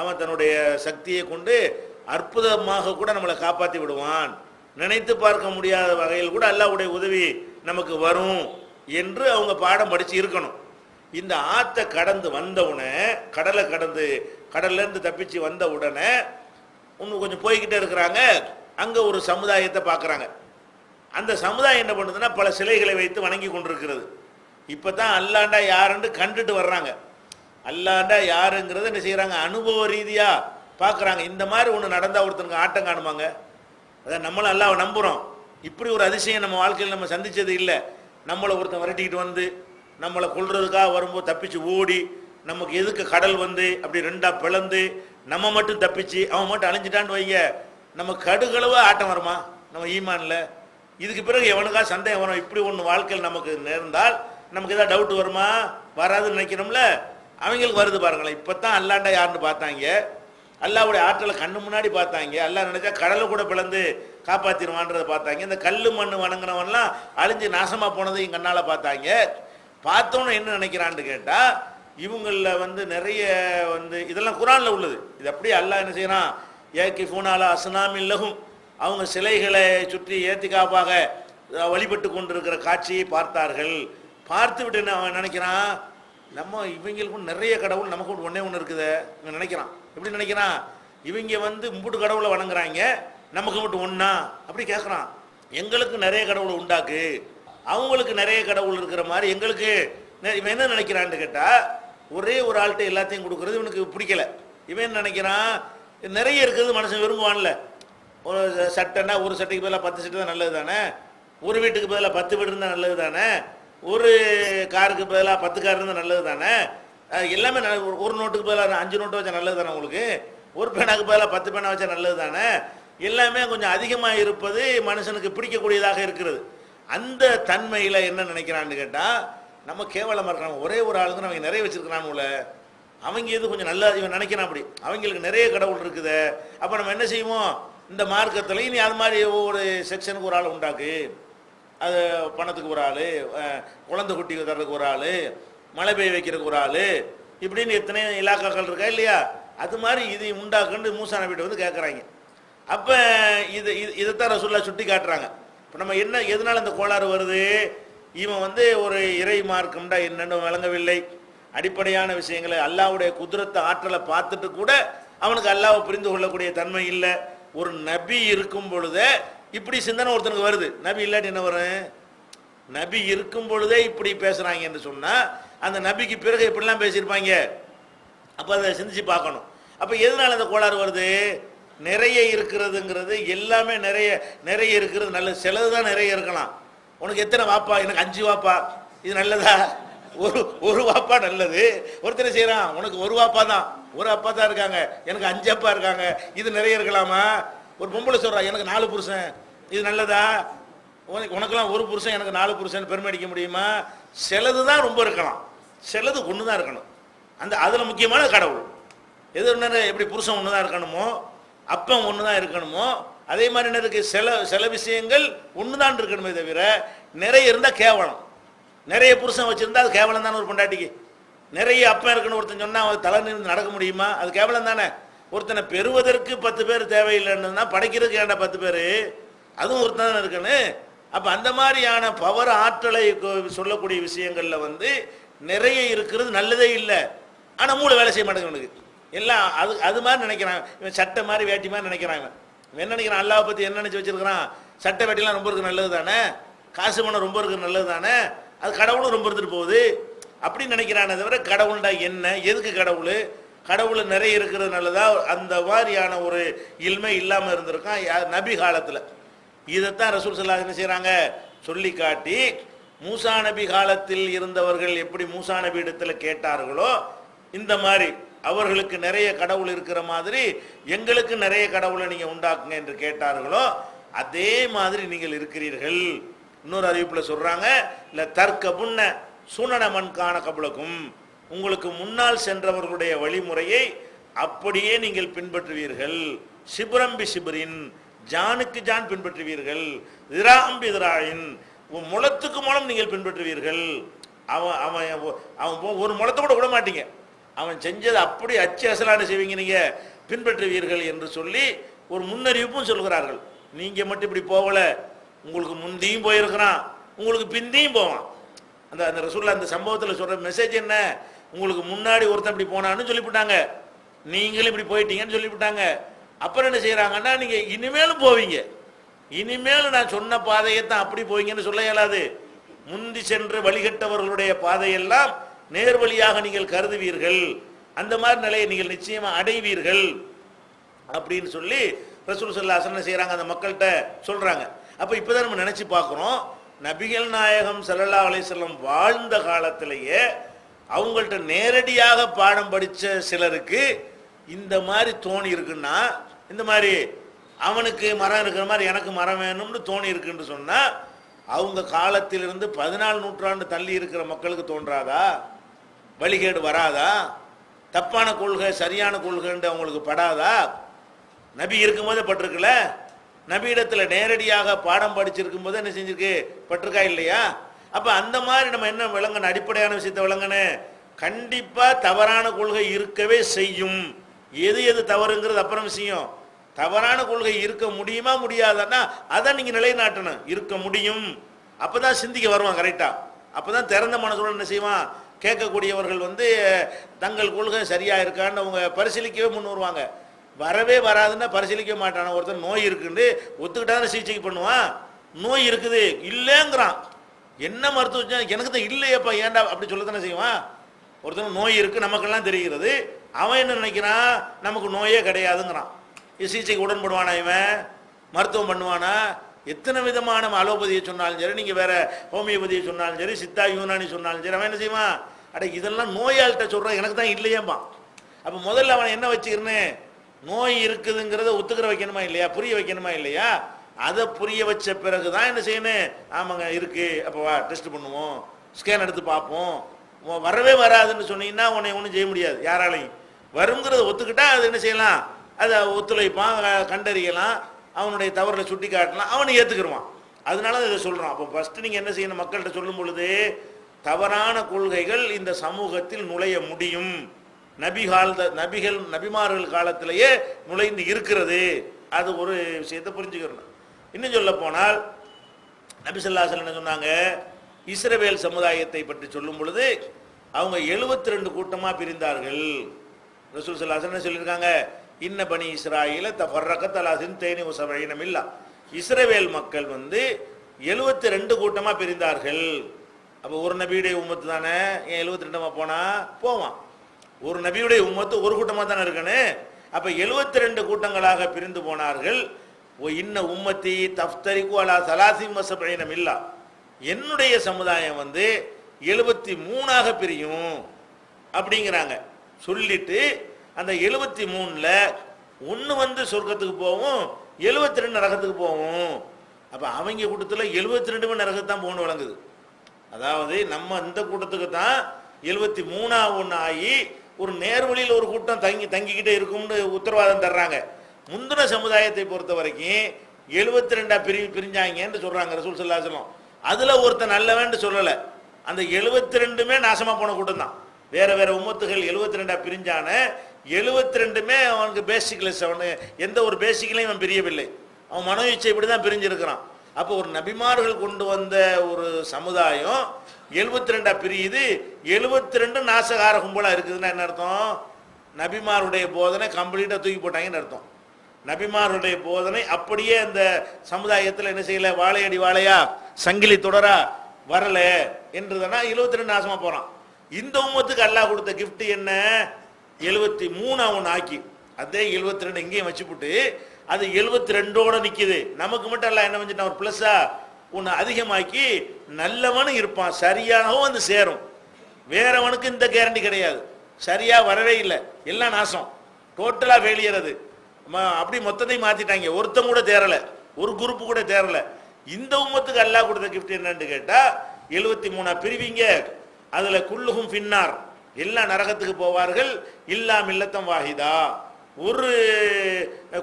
அவன் தன்னுடைய சக்தியை கொண்டு அற்புதமாக கூட நம்மளை காப்பாற்றி விடுவான், நினைத்து பார்க்க முடியாத வகையில் கூட அல்லாஹ்வுடைய உதவி நமக்கு வரும் என்று அவங்க பாடம் படித்து இருக்கணும். இந்த ஆற்றை கடந்து வந்தவுடனே, கடலை கடந்து கடல்லேருந்து தப்பிச்சு வந்த உடனே இன்னும் கொஞ்சம் போய்கிட்டே இருக்கிறாங்க, அங்கே ஒரு சமுதாயத்தை பார்க்குறாங்க. அந்த சமுதாயம் என்ன பண்ணுதுன்னா பல சிலைகளை வைத்து வணங்கி கொண்டிருக்கிறது. இப்போ தான் அல்லாண்டா யாருன்னு கண்டுட்டு வர்றாங்க. அல்லாண்டா யாருங்கிறத என்ன செய்கிறாங்க, அனுபவ ரீதியாக பார்க்குறாங்க. இந்த மாதிரி ஒன்று நடந்தால் ஒருத்தனுக்கு ஆட்டம் காணுமாங்க, அதான் நம்மளும் அல்லாஹ்வை நம்புகிறோம். இப்படி ஒரு அதிசயம் நம்ம வாழ்க்கையில் நம்ம சந்தித்தது இல்லை. நம்மளை ஒருத்தன் விரட்டிக்கிட்டு வந்து நம்மளை கொல்றதுக்காக வரும்போது தப்பிச்சு ஓடி, நமக்கு எதுக்கு கடல் வந்து அப்படி ரெண்டாக பிளந்து நம்ம மட்டும் தப்பிச்சு அவன் மட்டும் அழிஞ்சிட்டான்னு வைங்க, நம்ம கடுகளவு ஆட்டம் வருமா நம்ம ஈமானில்? இதுக்கு பிறகு எவனுக்காக சந்தேகம் வரும், இப்படி ஒன்று வாழ்க்கையில் நமக்கு நேர்ந்தால் நமக்கு ஏதாவது டவுட் வருமா, வராதுன்னு நினைக்கிறோம்ல, அவங்களுக்கு வருது பாருங்களேன். இப்போ தான் அல்லாண்டா யாருன்னு பார்த்தாங்க, அல்லாஹ்வுடைய ஆற்றலை கண்ணு முன்னாடி பார்த்தாங்க, அல்லாஹ் நினைச்சா கடலை கூட பிளந்து காப்பாற்றிடுவான்றதை பார்த்தாங்க. இந்த கல் மண் வணங்கினவன்லாம் அழிஞ்சு நாசமாக போனதையும் கண்ணால் பார்த்தாங்க. பார்த்தோன்னு என்ன நினைக்கிறான்னு கேட்டால், இவங்களில் வந்து நிறைய வந்து இதெல்லாம் குரானில் உள்ளது. இது அப்படியே அல்லாஹ் என்ன செய்யறான், ஏக்கி ஃபூனாலா அஸ்னாமில்லகும், அவங்க சிலைகளை சுற்றி ஏத்திகாப்பாக வழிபட்டு கொண்டிருக்கிற காட்சியை பார்த்தார்கள். பார்த்து விட்டு என்ன அவன் நினைக்கிறான், நம்ம இவங்களுக்கும் நிறைய கடவுள், நமக்கு ஒன்றே ஒன்று இருக்குது இவன் நினைக்கிறான். எப்படி நினைக்கிறான், இவங்க வந்து முப்பது கடவுளை வணங்குறாங்க, நமக்கு மட்டும் ஒன்றா அப்படி கேட்குறான். எங்களுக்கு நிறைய கடவுளை உண்டாக்கு, அவங்களுக்கு நிறைய கடவுள் இருக்கிற மாதிரி எங்களுக்கு. இவன் என்ன நினைக்கிறான்னு கேட்டால், ஒரே ஒரு ஆள்கிட்ட எல்லாத்தையும் கொடுக்குறது இவனுக்கு பிடிக்கல. இவன் என்ன நினைக்கிறான், நிறைய இருக்கிறது மனுஷன் விரும்புவான்ல. ஒரு சட்டைன்னா ஒரு சட்டைக்கு பதிலாக 10 சட்டை தான் நல்லது தானே, ஒரு வீட்டுக்கு பதிலாக 10 வீடு இருந்தால் நல்லது தானே, ஒரு காருக்கு பதிலாக 10 கார் இருந்தால் நல்லது தானே. எல்லாமே ஒரு நோட்டுக்கு பதிலாக 5 நோட்டு வச்சா நல்லது தானே உங்களுக்கு, ஒரு பேனாக்கு பதிலாக 10 பேனா வச்சா நல்லது தானே. எல்லாமே கொஞ்சம் அதிகமாக இருப்பது மனுஷனுக்கு பிடிக்கக்கூடியதாக இருக்கிறது. அந்த தன்மையில் என்ன நினைக்கிறான்னு கேட்டால், நம்ம கேவலமாக இருக்கிறாங்க. ஒரே ஒரு ஆளுங்க அவங்க நிறைய வச்சிருக்கிறானுல, அவங்க எது கொஞ்சம் நல்லா இவன் நினைக்கிறான். அப்படி அவங்களுக்கு நிறைய கடவுள் இருக்குது. அப்போ நம்ம என்ன செய்வோம், இந்த மார்க்கத்தில் நீ அது மாதிரி ஒவ்வொரு செக்ஷனுக்கு ஒரு ஆள் உண்டாக்கு. அது பணத்துக்கு ஒரு ஆள், குழந்தை குட்டி தர்றதுக்கு ஒரு ஆள், மழை பெய்ய வைக்கிறதுக்கு ஒரு ஆள், இப்படின்னு எத்தனை இலாக்காக்கள் இருக்கா இல்லையா. அது மாதிரி இதை உண்டாக்குன்னு மூசா நபிகிட்ட வந்து கேட்குறாங்க. அப்போ இதைத்தான் ரசூலுல்லாஹ் சுட்டி காட்டுறாங்க. இப்போ நம்ம என்ன எதனால இந்த கோளாறு வருது, இவன் வந்து ஒரு இறை மார்க்கம்டா என்னன்னு விளங்கவில்லை. அடிப்படையான விஷயங்களை அல்லாஹ்வுடைய குதிரத்தை ஆற்றலை பார்த்துட்டு கூட அவனுக்கு அல்லாஹ்வை புரிந்து கொள்ளக்கூடிய தன்மை இல்லை. ஒரு நபி இருக்கும் பொழுதே இப்படி சிந்தனை ஒருத்தனுக்கு வருது. நபி இல்லாட்டி என்ன வரும், நபி இருக்கும் பொழுதே இப்படி பேசுறாங்க என்று சொன்னா அந்த நபிக்கு பிறகு எப்படிலாம் பேசியிருப்பாங்க. அப்போ அதை சிந்திச்சு பார்க்கணும். அப்போ எதனால அந்த கோளாறு வருது, நிறைய இருக்கிறதுங்கிறது எல்லாமே நிறைய நிறைய இருக்கிறது நல்லது. சிலது தான் நிறைய இருக்கலாம். உனக்கு எத்தனை வாப்பா, எனக்கு 5 வாப்பா, இது நல்லதா, ஒரு வாப்பா நல்லது. ஒருத்தர் செய்யறான், உனக்கு ஒரு வாப்பா தான், ஒரு அப்பா தான் இருக்காங்க, எனக்கு 5 அப்பா இருக்காங்க, இது நிறைய இருக்கலாமா. ஒரு பொம்பளை சொல்றா, எனக்கு 4 புருஷன், இது நல்லதா. உனக்கெல்லாம் ஒரு புருஷன், எனக்கு 4 புருஷன் பெருமை அடிக்க முடியுமா. சிலது தான் ரொம்ப இருக்கலாம், சிலது ஒன்று தான் இருக்கணும். அந்த அதில் முக்கியமான கடவுள் எது ஒன்று, எப்படி புருஷன் ஒன்று தான் இருக்கணுமோ, அப்பன் ஒன்று தான் இருக்கணுமோ, அதே மாதிரி என்ன இருக்கு, சில விஷயங்கள் ஒன்று தான் இருக்கணுமே தவிர நிறைய இருந்தால் கேவலம். நிறைய புருஷன் வச்சிருந்தா அது கேவலம் தானே ஒரு பொண்டாட்டிக்கு. நிறைய அப்பன் இருக்குன்னு ஒருத்தன் சொன்னா அவன் தலை நின்று நடக்க முடியுமா, அது கேவலம் தானே. ஒருத்தனை பெறுவதற்கு 10 பேர் தேவையில்லைன்னா படைக்கிறதுக்கு ஏன்டா 10 பேர், அதுவும் ஒருத்தன் தானே இருக்குன்னு. அப்போ அந்த மாதிரியான பவர் ஆற்றலை சொல்லக்கூடிய விஷயங்கள்ல வந்து நிறைய இருக்கிறது நல்லதே இல்லை. ஆனால் மூளை வேலை செய்ய மாட்டேங்குது. எல்லாம் அது மாதிரி நினைக்கிறான். இவன் சட்டை மாதிரி வேட்டி மாதிரி நினைக்கிறாங்க. இவன் என்ன நினைக்கிறான், அல்லாஹ்வை பற்றி என்ன நினச்சி வச்சிருக்கிறான், சட்டை வேட்டிலாம் ரொம்ப இருக்கு நல்லது தானே, காசு பணம் ரொம்ப இருக்கு நல்லது தானே, அது கடவுளும் ரொம்ப இருந்துட்டு போகுது அப்படின்னு நினைக்கிறானே தவிர கடவுள்டா என்ன, எதுக்கு கடவுள், கடவுள் நிறைய இருக்கிறது நல்லதா, அந்த மாதிரியான ஒரு இல்மை இல்லாமல் இருந்திருக்கான் நபி காலத்தில். இதைத்தான் ரசூல் ஸல்லல்லாஹு அலைஹி வஸல்லம் என்ன செய்கிறாங்க சொல்லி காட்டி, மூசா நபி காலத்தில் இருந்தவர்கள் எப்படி மூசா நபி இடத்துல கேட்டார்களோ இந்த மாதிரி அவர்களுக்கு நிறைய கடவுள் இருக்கிற மாதிரி எங்களுக்கு நிறைய கடவுளை நீங்கள் உண்டாக்குங்க என்று கேட்டார்களோ அதே மாதிரி நீங்கள் இருக்கிறீர்கள். இன்னொரு அறிவிப்பில் சொல்றாங்க, இல்லை தர்க்க புண்ண சுனன மண்கான கபுலக்கும், உங்களுக்கு முன்னால் சென்றவர்களுடைய வழிமுறையை அப்படியே நீங்கள் பின்பற்றுவீர்கள். சிபுரம்பி சிபுரின், ஜானுக்கு ஜான் பின்பற்றுவீர்கள். திராம்பி திராயின், முளத்துக்கு முளம் நீங்கள் பின்பற்றுவீர்கள். அவன் அவன் அவன் ஒரு முளத்தை கூட விட மாட்டீங்க, அவன் செஞ்சதை அப்படி அச்சு அசலான செய்வீங்க, நீங்க பின்பற்றுவீர்கள் என்று சொல்லி ஒரு முன்னறிவிப்பும் சொல்கிறார்கள். நீங்க மட்டும் இப்படி போகல, உங்களுக்கு முந்தியும் போயிருக்கிறான், உங்களுக்கு பிந்தியும் போவான். அந்த ரசூலுல்லாஹ் அந்த சம்பவத்தில் சொல்ற மெசேஜ் என்ன, உங்களுக்கு முன்னாடி ஒருத்தன் இப்படி போனான்னு சொல்லிவிட்டாங்க, நீங்களும் இப்படி போயிட்டீங்கன்னு சொல்லிவிட்டாங்க. அப்புறம் என்ன செய்யறாங்கன்னா, நீங்க இனிமேலும் போவீங்க, இனிமேல் நான் சொன்ன பாதையை தான் அப்படி போவீங்கன்னு சொல்ல இயலாது. முந்தி சென்று வழிகட்டவர்களுடைய பாதையெல்லாம் நேர்வழியாக நீங்கள் கருதுவீர்கள், அந்த மாதிரி நிலையை நீங்கள் நிச்சயமா அடைவீர்கள் அப்படின்னு சொல்லி ரசூல் ஸல்லல்லாஹு அலைஹி வஸல்லம் செய்யறாங்க, அந்த மக்கள்கிட்ட சொல்றாங்க. அப்ப இப்பதான் நம்ம நினைச்சு பார்க்கிறோம், நபிகள் நாயகம் ஸல்லல்லாஹு அலைஹி வஸல்லம் வாழ்ந்த காலத்திலேயே அவங்கள்ட்ட நேரடியாக பாடம் படிச்ச சிலருக்கு இந்த மாதிரி தோணி இருக்குன்னா, இந்த மாதிரி அவனுக்கு மரம் இருக்கிற மாதிரி எனக்கு மரம் வேணும்னு தோணி இருக்குன்னு சொன்னா, அவங்க காலத்திலிருந்து 14 நூற்றாண்டு தள்ளி இருக்கிற மக்களுக்கு தோன்றாதா, வழிகேடு வராதா, தப்பான கொள்கை சரியான கொள்கைன்னு அவங்களுக்கு படாதா? நபி இருக்கும்போதே பட்டிருக்குல்ல, நபியிடத்தில் நேரடியாக பாடம் படிச்சிருக்கும் போது என்ன செஞ்சிருக்கு, பட்டிருக்கா இல்லையா? அப்ப அந்த மாதிரி நம்ம என்ன விளங்கணும், அடிப்படையான விஷயத்தை விளங்கணும். கண்டிப்பா தவறான கொள்கை இருக்கவே செய்யும். எது எது தவறுங்கிறது அப்புறம் விஷயம். தவறான கொள்கை இருக்க முடியுமா முடியாதுன்னா அதை நீங்க நிலைநாட்டணும். இருக்க முடியும், அப்பதான் சிந்திக்க வருவான் கரெக்டா. அப்பதான் திறந்த மனசோட என்ன செய்வான், கேட்கக்கூடியவர்கள் வந்து தங்கள் கொள்கை சரியா இருக்கான்னு அவங்க பரிசீலிக்கவே முன் வருவாங்க. வரவே வராதுன்னா பரிசீலிக்க மாட்டான. ஒருத்தர் நோய் இருக்குன்னு ஒத்துக்கிட்டாதான் சிகிச்சைக்கு பண்ணுவான். நோய் இருக்குது இல்லைங்கிறான், என்ன மருத்துவம் எனக்கு தான் இல்லையப்பா ஏன்டா அப்படி சொல்லத்தானே செய்வான். ஒருத்தர் நோய் இருக்கு நமக்கெல்லாம் தெரிகிறது, அவன் என்ன நினைக்கிறான், நமக்கு நோயே கிடையாதுங்கிறான். சிகிச்சைக்கு உடன்படுவானா, இவன் மருத்துவம் பண்ணுவானா? எத்தனை விதமான அலோபதியை சொன்னாலும் சரி, நீங்க வேற ஹோமியோபதியை சொன்னாலும் சரி, சித்தா யூனானி சொன்னாலும் சரி, அவன் என்ன செய்வான், அட இதெல்லாம் நோயாளிட்ட சொல்கிறேன், எனக்கு தான் இல்லையேம்மா. அப்போ முதல்ல அவன் என்ன வச்சுக்கிறேன், நோய் இருக்குதுங்கிறத ஒத்துக்கிற வைக்கணுமா இல்லையா, புரிய வைக்கணுமா இல்லையா? அதை புரிய வச்ச பிறகு தான் என்ன செய்யணும், ஆமாங்க இருக்கு, அப்போ வா டெஸ்ட் பண்ணுவோம், ஸ்கேன் எடுத்து பார்ப்போம். வரவே வராதுன்னு சொன்னீங்கன்னா உன்னை ஒன்றும் செய்ய முடியாது யாராலையும். வருங்கிறத ஒத்துக்கிட்டா அது என்ன செய்யலாம், அதை ஒத்துழைப்பான், கண்டறியலாம், அவனுடைய தவறுகளை சுட்டி காட்டலாம், அவனை ஏற்றுக்கிடுவான். அதனால இதை சொல்கிறான். அப்போ ஃபஸ்ட்டு நீங்கள் என்ன செய்யணும், மக்கள்கிட்ட சொல்லும் பொழுது தவறான கொள்கைகள் இந்த சமூகத்தில் நுழைய முடியும், நபிமார்கள் காலத்திலேயே நுழைந்து இருக்கிறது. அது ஒரு விஷயத்தை புரிஞ்சுக்கிறோம். இன்னும் சொல்ல போனால் நபி ஸல்லல்லாஹு அலைஹி வஸல்லம் என்ன சொன்னாங்க, இஸ்ரவேல் சமுதாயத்தை பற்றி சொல்லும் பொழுது அவங்க 72 கூட்டமாக பிரிந்தார்கள். ரசூல் ஸல்லல்லாஹு அலைஹி வஸல்லம் சொல்லியிருக்காங்க, இன்ன பனி இஸ்ராயீல தஃபர்ரகத் அலா சின்தைனி வ சபஈன மில்லா. இஸ்ரவேல் மக்கள் 72 கூட்டமாக பிரிந்தார்கள். அப்போ ஒரு நபியுடைய உம்மத்து தானே, ஏன் 72 போனா போவான், ஒரு நபியுடைய உம்மத்து ஒரு கூட்டமாக தானே இருக்கணும். அப்போ 72 கூட்டங்களாக பிரிந்து போனார்கள். ஓ இன்ன உம்மத்தி தஃப்தரிக்கு அலா சலாசிம் வ சபஈன மில்லா. என்னுடைய சமுதாயம் 73ஆக பிரியும் அப்படிங்கிறாங்க. சொல்லிட்டு அந்த 73ல் ஒன்று சொர்க்கத்துக்கு போகும், 72 நரகத்துக்கு போகும். அப்போ அவங்க கூட்டத்தில் 72 நரகத்து தான் போகணும் வழங்குது. அதாவது நம்ம இந்த கூட்டத்துக்கு தான் 73ஆ ஒன்று ஆகி ஒரு நேர்வழியில் ஒரு கூட்டம் தங்கிக்கிட்டே இருக்கும்னு உத்தரவாதம் தர்றாங்க. முந்தின சமுதாயத்தை பொறுத்த வரைக்கும் 72 பிரிஞ்சாங்கன்னு சொல்றாங்க ரசூல் ஸல்லல்லாஹு அலைஹி வஸல்லம். அதுல ஒருத்தன் நல்லவன்னு சொல்லலை, அந்த 72மே நாசமா போன கூட்டம் தான். வேற வேற உம்மத்துகள் 72 பிரிஞ்சான 72மே அவனுக்கு பேசிக்லெஸ், அவனு எந்த ஒரு பேசிக்கலையும் அவன் பிரியவில்லை, அவன் மனோ இச்சை இப்படி தான் பிரிஞ்சிருக்கிறான். அப்போ ஒரு நபிமார்கள் கொண்டு வந்த ஒரு சமுதாயம் 72 பிரியுது, 72 நாசகார கும்பலா இருக்குதுன்னா என்ன அர்த்தம், நபிமாருடைய போதனை கம்ப்ளீட்டா தூக்கி போட்டாங்கன்னு அர்த்தம். நபிமாருடைய போதனை அப்படியே அந்த சமுதாயத்தில் என்ன செய்யல, வாழையடி வாழையா சங்கிலி தொடரா வரல என்றுதானா 72 நாசமா போறான். இந்த உம்மத்துக்கு அல்லாஹ் கொடுத்த கிஃப்ட் என்ன, 73 ஒன்று ஆக்கி அதே 72 இங்கேயும் வச்சுப்புட்டு அது 72ஓட நிக்குது. நமக்கு மட்டும் அல்லாஹ் என்ன செஞ்சுட்டான், ஒரு பிளஸ்ஸா ஒன்று அதிகமாக்கி நல்லவனும் இருப்பான், சரியாகவும் சேரும். வேறவனுக்கு இந்த கேரண்டி கிடையாது, சரியா வரவே இல்லை, எல்லாம் நாசம், டோட்டலா ஃபெயிலியர். அது அப்படி மொத்தத்தையும் மாத்திட்டாங்க, ஒருத்தம் கூட தேரல, ஒரு குரூப் கூட தேரல. இந்த உம்மத்துக்கு அல்லாஹ் கொடுத்த கிஃப்ட் என்னன்னு கேட்டா 73 பிரிவிங்க, அதுல குல்லுஹும் ஃபின்னார், எல்லாம் நரகத்துக்கு போவார்கள், இல்லா மில்லத்தம் வாஹிதா, ஒரு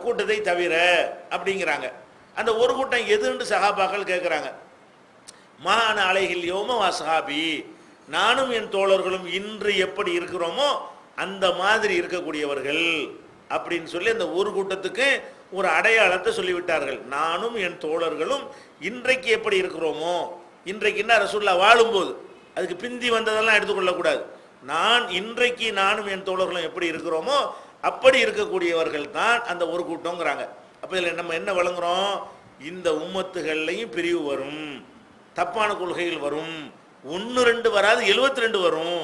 கூட்டத்தை தவிர அப்படிங்கிறாங்க. அந்த ஒரு கூட்டம் எதுன்னு சஹாபாக்கள் கேட்குறாங்க. மான அலைஹில் யௌம வஸ்ஹாபி, நானும் என் தோழர்களும் இன்று எப்படி இருக்கிறோமோ அந்த மாதிரி இருக்கக்கூடியவர்கள் அப்படின்னு சொல்லி அந்த ஒரு கூட்டத்துக்கு ஒரு அடையாளத்தை சொல்லிவிட்டார்கள். நானும் என் தோழர்களும் இன்றைக்கு எப்படி இருக்கிறோமோ, இன்றைக்குன்னா ரசூலுல்லாஹ் வாழும்போது, அதுக்கு பிந்தி வந்ததெல்லாம் எடுத்துக்கொள்ளக்கூடாது. இன்றைக்கு நானும் என் தோழர்களும் எப்படி இருக்கிறோமோ அப்படி இருக்கக்கூடியவர்கள் தான் அந்த ஒரு கூட்டங்கிறாங்க. அப்போ இதில் நம்ம என்ன வழங்குறோம், இந்த உம்மத்துகள்லையும் பிரிவு வரும், தப்பான கொள்கைகள் வரும், 1-2 வராது, 72 வரும்.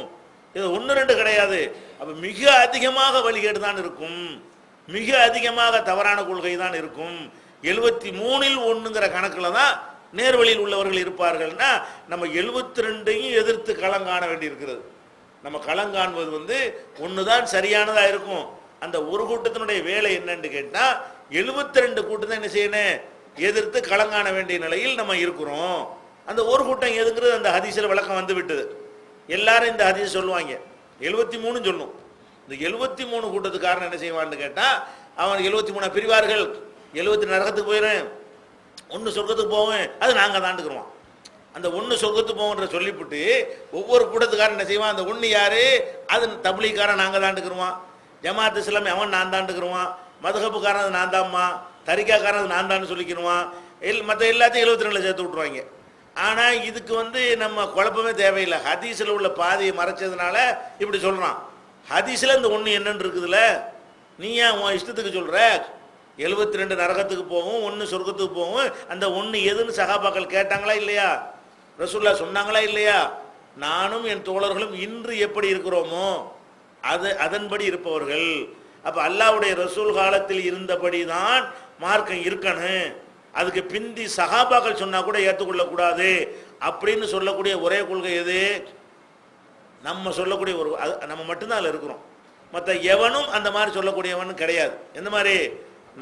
இது 1-2 கிடையாது. அப்போ மிக அதிகமாக வழிகேடு தான் இருக்கும், மிக அதிகமாக தவறான கொள்கை தான் இருக்கும். 73ல் 1ங்கிற கணக்கில் தான் நேர்வழியில் உள்ளவர்கள் இருப்பார்கள்னா நம்ம 72ஐயும் எதிர்த்து களங்காண வேண்டி இருக்கிறது. நம்ம களங்காண்பது ஒன்று தான் சரியானதாக இருக்கும். அந்த ஒரு கூட்டத்தினுடைய வேலை என்னன்னு கேட்டால் 72 கூட்டம் தான் என்ன செய்யணும், எதிர்த்து களங்காண வேண்டிய நிலையில் நம்ம இருக்கிறோம். அந்த ஒரு கூட்டம் எதுங்கிறது அந்த ஹதீஸில் விளக்கம் வந்து விட்டது. எல்லாரும் இந்த ஹதீஸ் சொல்லுவாங்க, 73 சொல்லணும். இந்த 73 கூட்டத்துக்காரன் என்ன செய்வான்னு கேட்டால், அவன் 73 பிரிவார்கள், 70 நரகத்துக்கு போயிடும், 1 சொர்க்கத்துக்கு போவேன், அது நாங்கள் தாண்டுக்குருவான். அந்த 1 சொர்க்கத்துக்கு போவோன்ற சொல்லிவிட்டு ஒவ்வொரு கூட்டத்துக்காரன் என்ன செய்வான், அந்த 1 யாரு, அது தப்லீக்காரன் நாங்கள் தாண்டுக்குருவான், ஜமாத் இஸ்லாமி அவன் நான் தாண்டுக்குருவான், மதுஹபுக்காரன் அது நான் தான்மா, தரிகாக்காரன் அது நான் தான் சொல்லிக்கணுவான், மற்ற எல்லாத்தையும் 72 சேர்த்து விட்ருவாங்க. ஆனால் இதுக்கு நம்ம குழப்பமே தேவையில்லை. ஹதீஸில் உள்ள பாதியை மறைச்சதுனால இப்படி சொல்கிறான். ஹதீஸில் இந்த 1 என்னன்னு இருக்குதுல்ல, நீ ஏன் உன் இஷ்டத்துக்கு சொல்கிற, 72 நரகத்துக்கு போகும், 1 சொர்க்கத்துக்கு போகும். அந்த 1 எதுன்னு சஹாபாக்கள் கேட்டாங்களா இல்லையா, ரசூலுல்லாஹ் சொன்னாங்களா இல்லையா, நானும் என் தோழர்களும் இன்று எப்படி இருக்கிறோமோ அதன்படி இருப்பவர்கள். அப்போ அல்லாஹ்வுடைய ரசூல் காலத்தில் இருந்தபடி தான் மார்க்கம் இருக்கணும், அதுக்கு பிந்தி சஹாபாக்கள் சொன்னா கூட ஏற்றுக்கொள்ளக்கூடாது அப்படின்னு சொல்லக்கூடிய ஒரே கொள்கை எது, நம்ம சொல்லக்கூடிய ஒரு நம்ம மட்டும்தான் அதில் இருக்கிறோம். மற்ற எவனும் அந்த மாதிரி சொல்லக்கூடியவன் கிடையாது. எந்த மாதிரி?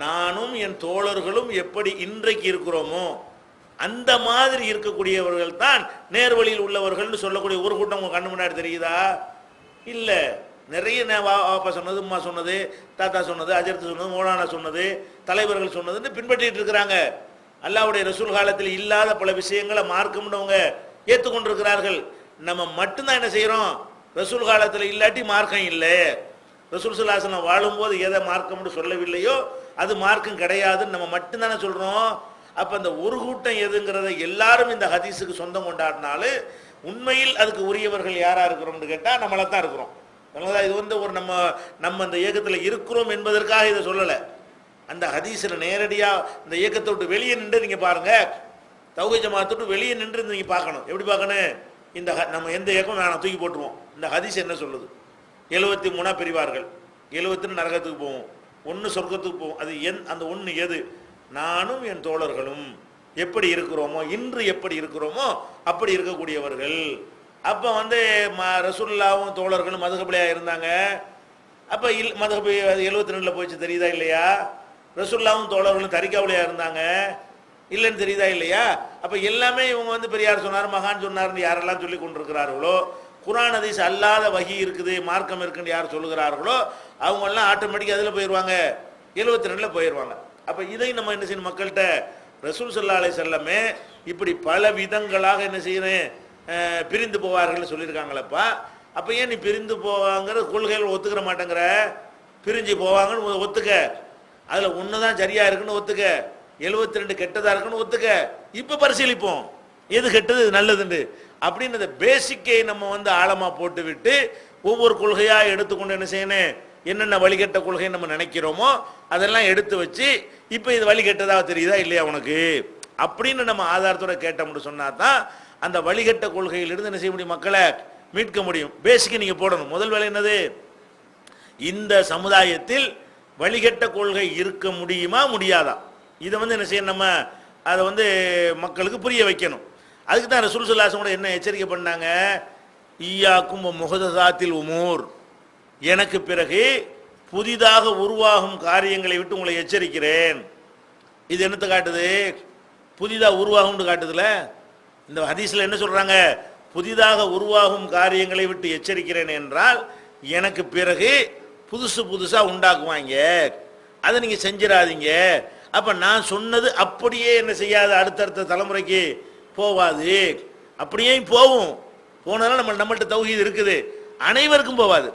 நானும் என் தோழர்களும் எப்படி இன்றைக்கு இருக்கிறோமோ அந்த மாதிரி இருக்கக்கூடியவர்கள் தான் நேர்வழியில் உள்ளவர்கள்னு சொல்லக்கூடிய ஒரு கூட்டம் உங்க கண்ணு முன்னாடி தெரியுதா? இல்லை. நிறைய வாப்பா சொன்னது, உம்மா சொன்னது, தாத்தா சொன்னது, அஜர்த்து சொன்னது, மௌலானா சொன்னது, தலைவர்கள் சொன்னதுன்னு பின்பற்றிட்டு இருக்கிறாங்க. அல்லாஹ்வுடைய ரசூல் காலத்தில் இல்லாத பல விஷயங்களை மார்க்கம்னு அவங்க ஏற்றுக்கொண்டிருக்கிறார்கள். நம்ம மட்டும்தான் என்ன செய்யறோம்? ரசூல் காலத்தில் இல்லாட்டி மார்க்கம் இல்லை. ரசூல் ஸல்லல்லாஹு அலைஹி வஸல்லம் வாழும்போது எதை மார்க்கம்னு சொல்லவில்லையோ அது மார்க்கம் கிடையாதுன்னு நம்ம மட்டும்தானே சொல்றோம். அப்ப அந்த ஒரு கூட்டம் எதுங்கிறத எல்லாரும் இந்த ஹதீஸுக்கு சொந்தம் கொண்டாடினாலும் உண்மையில் அதுக்கு உரியவர்கள் யாரா இருக்கிறோம்னு கேட்டா நம்மள தான் இருக்கிறோம். இது வந்து ஒரு நம்ம இந்த இயக்கத்தில் இருக்கிறோம் என்பதற்காக இதை சொல்லலை. அந்த ஹதீஸில் நேரடியாக இந்த இயக்கத்தை விட்டு வெளியே நின்று நீங்கள் பாருங்க, தௌஹீத் ஜமாஅத்தை விட்டு வெளியே நின்று நீங்கள் பார்க்கணும். எப்படி பார்க்கணும்? இந்த நம்ம எந்த இயக்கம் வேணாம் தூக்கி போட்டுருவோம். இந்த ஹதீஸ் என்ன சொல்லுது? 73 பிரிவார்கள், 70 நரகத்துக்கு போவோம், 1 சொர்க்கத்துக்கு போவோம். அது அந்த 1 எது? நானும் என் தோழர்களும் எப்படி இருக்கிறோமோ, இன்று எப்படி இருக்கிறோமோ அப்படி இருக்கக்கூடியவர்கள். அப்போ வந்து ரசூலுல்லாஹ்வும் தோழர்களும் மதுஹபிலையா இருந்தாங்க. அப்போ மதுஹபி 72 போயிடுச்சு, தெரியுதா இல்லையா? ரசூலுல்லாஹ்வும் தோழர்களும் தரிகாவுலையா இருந்தாங்க, இல்லைன்னு தெரியுதா இல்லையா? அப்போ எல்லாமே இவங்க வந்து பெரியார் சொன்னார், மகான் சொன்னார்னு யாரெல்லாம் சொல்லி கொண்டிருக்கிறார்களோ, குர்ஆன் ஹதீஸ் அல்லாத வஹி இருக்குது, மார்க்கம் இருக்குன்னு யார் சொல்லுகிறார்களோ அவங்கெல்லாம் ஆட்டோமேட்டிக்காக அதில் போயிடுவாங்க, 72 போயிடுவாங்க. அப்போ இதை நம்ம என்ன செய்யணும்? மக்கள்கிட்ட ரசூல் ஸல்லல்லாஹு அலைஹி வஸல்லம் இப்படி பல விதங்களாக என்ன செய்யணும்? பிரிந்து போவார்கள் சொல்லியிருக்காங்களப்பா. அப்போ ஏன் நீ பிரிந்து போவாங்கிற கொள்கைகள் ஒத்துக்கிற மாட்டேங்கிற? பிரிஞ்சு போவாங்கன்னு ஒத்துக்க, அதில் ஒன்று தான் சரியாக இருக்குன்னு ஒத்துக்க, 72 கெட்டதாக இருக்குன்னு ஒத்துக்க. இப்போ பரிசீலிப்போம் எது கெட்டது எது நல்லதுண்டு அப்படின்னு அந்த பேசிக்கை நம்ம வந்து ஆழமாக போட்டு விட்டு ஒவ்வொரு கொள்கையாக எடுத்துக்கொண்டு என்ன செய்யணும்? என்னென்ன வழிகட்ட கொள்கை நம்ம நினைக்கிறோமோ அதெல்லாம் எடுத்து வச்சு இப்போ இது வழிகட்டதாக தெரியுதா இல்லையா உனக்கு அப்படின்னு நம்ம ஆதாரத்தோட கேட்டோம்னு சொன்னா தான் அந்த வழிகட்ட கொள்கையிலிருந்து என்ன செய்ய முடியும்? மக்களை மீட்க முடியும். பேசிக்கை நீங்கள் போடணும். முதல் வேலை என்னது? இந்த சமுதாயத்தில் வழிகட்ட கொள்கை இருக்க முடியுமா முடியாதா? இதை வந்து என்ன செய்யணும்? நம்ம அதை வந்து மக்களுக்கு புரிய வைக்கணும். அதுக்கு தான் ரசூல் ஸல்லல்லாஹு அலைஹி வஸல்லம் என்ன எச்சரிக்கை பண்ணாங்க? ஈயாக்கும் முஹதஸாத்தில் உமூர், எனக்கு பிறகு புதிதாக உருவாகும் காரியங்களை விட்டு உங்களை எச்சரிக்கிறேன். இது என்னத்தை காட்டுது? புதிதாக உருவாகும்னு காட்டுதுல. இந்த ஹதீஸ்ல என்ன சொல்றாங்க? புதிதாக உருவாகும் காரியங்களை விட்டு எச்சரிக்கிறேன் என்றால் எனக்கு பிறகு புதுசு புதுசா உண்டாக்குவாங்க, அதை நீங்க செஞ்சிடாதீங்க. அப்ப நான் சொன்னது அப்படியே என்ன செய்யாது? அடுத்தடுத்த தலைமுறைக்கு போவாது. அப்படியே போகும், போனாலும் நம்மள்ட்ட தௌஹீத் இருக்குது, அனைவருக்கும் போவாது.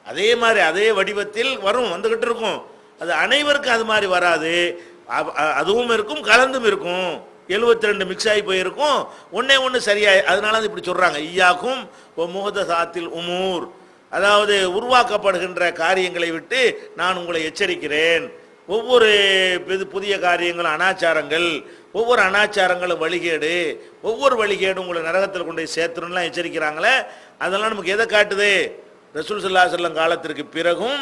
அதே மாதிரி அதே வடிவத்தில் வரும், வந்துகிட்டு இருக்கும். அது அனைவருக்கும் அது மாதிரி வராது. அதுவும் இருக்கும், கலந்தும் இருக்கும். 72 மிக்ஸ் ஆகி போயிருக்கும், ஒன்னே ஒன்று சரியாய். அதனால அது இப்படி சொல்றாங்க, ஈயாக்கும் முஹதஸாத்தில் உமூர், அதாவது உருவாக்கப்படுகின்ற காரியங்களை விட்டு நான் உங்களை எச்சரிக்கிறேன். ஒவ்வொரு புதிய காரியங்களும் அனாச்சாரங்கள், ஒவ்வொரு அனாச்சாரங்களும் வழிகேடு, ஒவ்வொரு வழிகேடும் உங்களை நரகத்தில் கொண்டு சேர்த்துணும்லாம் எச்சரிக்கிறாங்களே. அதெல்லாம் நமக்கு எதை காட்டுது? ரசூல் ஸல்லல்லாஹு அலைஹி வஸல்லம் காலத்திற்கு பிறகும்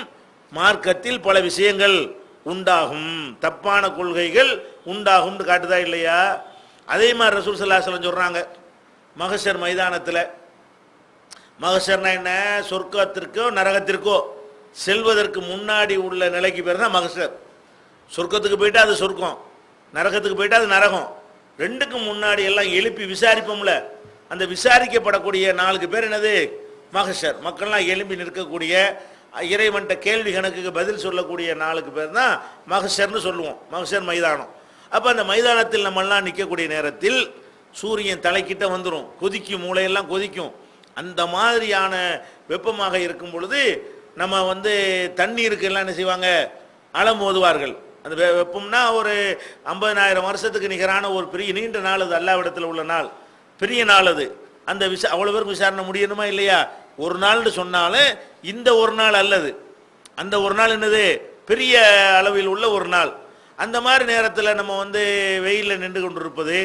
மார்க்கத்தில் பல விஷயங்கள் உண்டாகும், தப்பான கொள்கைகள் உண்டாகும் காட்டுதா இல்லையா? அதே மாதிரி ரசூல் ஸல்லல்லாஹு அலைஹி வஸல்லம் சொல்றாங்க, மஹ்ஷர் மைதானத்தில், மஹ்ஷர்னா என்ன? சொர்க்கத்திற்கோ நரகத்திற்கோ செல்வதற்கு முன்னாடி உள்ள நிலைக்கு பேர் தான் மஹ்ஷர். சொர்க்கத்துக்கு போயிட்டா அது சொர்க்கம், நரகத்துக்கு போயிட்டா அது நரகம். ரெண்டுக்கும் முன்னாடி எல்லாம் எழுப்பி விசாரிப்போம்ல, அந்த விசாரிக்கப்படக்கூடிய 4 பேர் என்னது? மஹ்ஷர். மக்கள்லாம் எழுப்பி நிற்கக்கூடிய, இறைவன்ட்ட கேள்வி கணக்குக்கு பதில் சொல்லக்கூடிய 4 பேர் தான் மஹ்ஷர்னு சொல்லுவோம், மஹ்ஷர் மைதானம். அப்போ அந்த மைதானத்தில் நம்மெல்லாம் நிற்கக்கூடிய நேரத்தில் சூரியன் தலைக்கிட்ட வந்துடும், கொதிக்கும், மூளையெல்லாம் கொதிக்கும். அந்த மாதிரியான வெப்பமாக இருக்கும் பொழுது நம்ம வந்து தண்ணீருக்கு எல்லாம் என்ன செய்வாங்க? அளம் ஓதுவார்கள். அந்த வெப்பம்னா ஒரு 50,000 வருஷத்துக்கு நிகரான ஒரு பெரிய நீண்ட நாள் அது, அல்லாஹ்விடத்தில் உள்ள நாள், பெரிய நாள் அது. அந்த அவ்வளோ பேருக்கு விசாரணை முடியணுமா இல்லையா? ஒரு நாள்னு சொன்னாலும் இந்த ஒரு நாள் அல்லது, அந்த ஒரு நாள் என்னது? பெரிய அளவில் உள்ள ஒரு நாள். அந்த மாதிரி நேரத்தில் நம்ம வந்து வெயிலில் நின்று கொண்டு இருப்பது,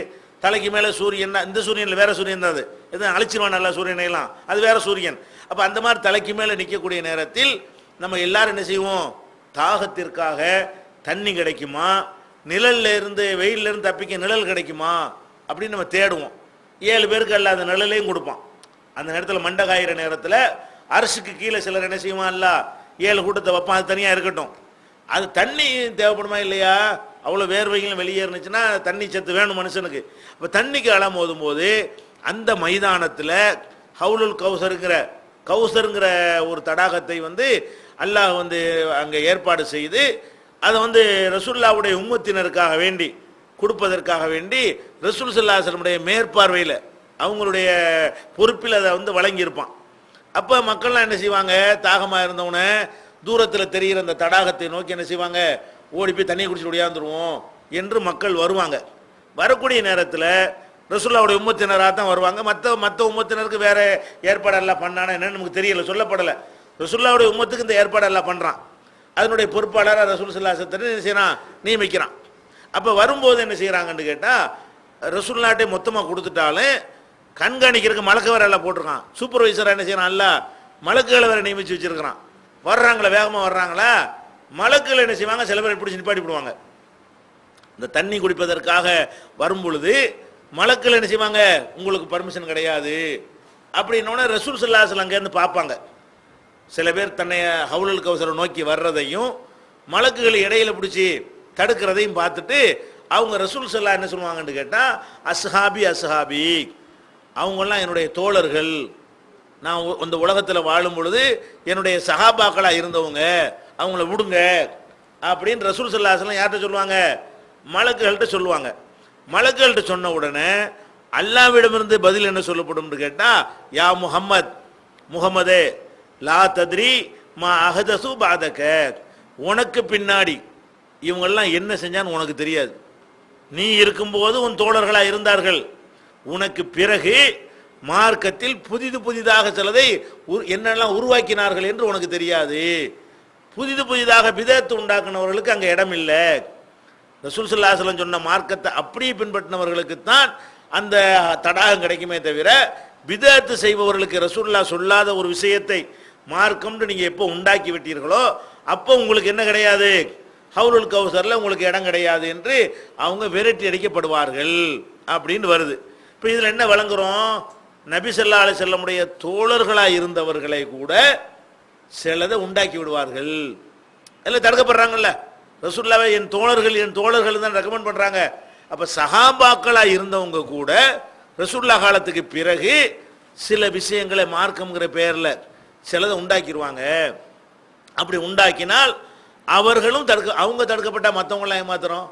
தலைக்கு மேலே சூரியன், இந்த சூரியனில் வேற சூரியன் தான், அது எதுவும் அழிச்சிருவான் நல்லா சூரியனையெல்லாம், அது வேற சூரியன். அப்போ அந்த மாதிரி தலைக்கு மேலே நிற்கக்கூடிய நேரத்தில் நம்ம எல்லாரும் என்ன செய்வோம்? தாகத்திற்காக தண்ணி கிடைக்குமா, நிழல்ல இருந்து வெயிலில் இருந்து தப்பிக்க நிழல் கிடைக்குமா அப்படின்னு நம்ம தேடுவோம். 7 பேருக்கு அல்ல அந்த நிழலையும் கொடுப்பான். அந்த நேரத்தில் மண்டை காயிற நேரத்தில் அரசுக்கு கீழே சிலர் என்ன செய்வான், அல்ல 7 கூட்டத்தை வைப்பான், அது தனியாக இருக்கட்டும். அது தண்ணி தேவைப்படுமா இல்லையா? அவ்வளோ வேர்வைகளும் வெளியேறுனுச்சுன்னா தண்ணி சத்து வேணும் மனுஷனுக்கு. இப்போ தண்ணிக்கு அலம் ஓதும் போது அந்த மைதானத்தில் ஹவுலுல் கௌசருங்கிற ஒரு தடாகத்தை அல்லாஹ் அங்கே ஏற்பாடு செய்து அதை ரசூலுல்லாஹ்வுடைய உம்மத்தினருக்காக வேண்டி கொடுப்பதற்காக வேண்டி ரசூல் ஸல்லல்லாஹு அலைஹி வஸல்லம் மேற்பார்வையில் அவங்களுடைய பொறுப்பில் அதை வழங்கியிருப்பான். அப்போ மக்கள்லாம் என்ன செய்வாங்க, தாகமாக இருந்தவன தூரத்தில் தெரிகிற அந்த தடாகத்தை நோக்கி என்ன செய்வாங்க, ஓடி போய் தண்ணியை குடிச்சு ஒடியாந்துருவோம் என்று மக்கள் வருவாங்க. வரக்கூடிய நேரத்தில் ரசூலுல்லாஹ்வுடைய உம்மத்தினராக தான் வருவாங்க. மற்ற உம்மத்தினருக்கு வேற ஏற்பாடெல்லாம் பண்ணானா என்னன்னு நமக்கு தெரியல, சொல்லப்படலை. ரசூலுல்லாஹ்வுடைய உம்மத்துக்கு இந்த ஏற்பாடெல்லாம் பண்ணுறான். அதனுடைய பொறுப்பாளராக ரசூல் ஸல்லல்லாஹு அலைஹி வஸல்லம் என்ன செய்யறான், நியமிக்கிறான். அப்போ வரும்போது என்ன செய்கிறாங்கன்னு கேட்டால், ரசூலுல்லாஹ்ட்டே மொத்தமாக கொடுத்துட்டாலும் கண்காணிக்கிறதுக்கு மலக்கு வேற எல்லாம் போட்டிருக்கான். சூப்பர்வைசராக என்ன செய்யறான், அல்ல மலக்குகளை வேற நியமிச்சு வச்சிருக்கிறான். வர்றாங்களா, வேகமாக வர்றாங்களா, மலக்குகளை என்ன செய்வாங்க, சில பேர் பிடிச்சி நிப்பாட்டி விடுவாங்க. இந்த தண்ணி குடிப்பதற்காக வரும் பொழுது மலக்குகள் என்ன செய்வாங்க, உங்களுக்கு பர்மிஷன் கிடையாது அப்படின்னோடனே ரசூல் ஸல்லல்லாஹு அலைஹி வஸல்லம் அங்கேருந்து பார்ப்பாங்க. சில பேர் தன்னை ஹவுலுல் கௌசரை நோக்கி வர்றதையும் மலக்குகள் இடையில பிடிச்சி தடுக்கிறதையும் பார்த்துட்டு அவங்க ரசூல் ஸல்லல்லாஹு என்ன சொல்லுவாங்கன்னு கேட்டால், அஸ்ஹாபி அவங்கெல்லாம் என்னுடைய தோழர்கள், நான் இந்த உலகத்தில் வாழும் பொழுது என்னுடைய சஹாபாக்களாக இருந்தவங்க, அவங்கள விடுங்க அப்படின்னு ரசூல் ஸல்லல்லாஹு அலைஹி வஸல்லம் யார்கிட்ட சொல்லுவாங்க, மலக்குகள்கிட்ட சொல்லுவாங்க. மலக்குகள்கிட்ட சொன்ன உடனே அல்லாஹ்விடமிருந்து பதில் என்ன சொல்லப்படும் கேட்டால், யா முஹம்மதே லா தத்ரி மா அஹதசு பாதக, உனக்கு பின்னாடி இவங்கெல்லாம் என்ன செஞ்சான்னு உனக்கு தெரியாது. நீ இருக்கும்போது உன் தோழர்களாக இருந்தார்கள், உனக்கு பிறகு மார்க்கத்தில் புதிதாக சிலதை என்னெல்லாம் உருவாக்கினார்கள் என்று உனக்கு தெரியாது. புதிதாக பிதஅத் உண்டாக்குனவர்களுக்கு அங்கே இடம் இல்லை. ரசூல் ஸல்லல்லாஹு அலைஹி வஸல்லம் சொன்ன மார்க்கத்தை அப்படியே பின்பற்றினவர்களுக்கு தான் அந்த தடாகம் கிடைக்குமே தவிர, பிதஅத் செய்பவர்களுக்கு ரசூலுல்லாஹ் சொல்லாத ஒரு விஷயத்தை மார்க்கம்னு நீங்கள் எப்போ உண்டாக்கி விட்டீர்களோ அப்போ உங்களுக்கு என்ன கிடையாது, ஹவுலுல் கௌசரில் உங்களுக்கு இடம் கிடையாது என்று அவங்க விரட்டி அடிக்கப்படுவார்கள் அப்படின்னு வருது. இப்போ இதில் என்ன வழங்குறோம், நபி ஸல்லல்லாஹு அலைஹி வஸல்லமுடைய தோழர்களாக இருந்தவர்களை கூட சிலதை உண்டாக்கி விடுவார்கள். எல்லாம் தடுக்கப்படுறாங்கல்ல, ரசூலுல்லாஹ்வை என் தோழர்கள் தான் ரெக்கமெண்ட் பண்ணுறாங்க. அப்போ சஹாபாக்களாக இருந்தவங்க கூட ரசூலுல்லாஹ் காலத்துக்கு பிறகு சில விஷயங்களை மார்க்கம்ங்கிற பேரில் சிலதை உண்டாக்கிடுவாங்க. அப்படி உண்டாக்கினால் அவர்களும் அவங்க தடுக்கப்பட்டால் மற்றவங்களாம் ஏமாத்துறோம்,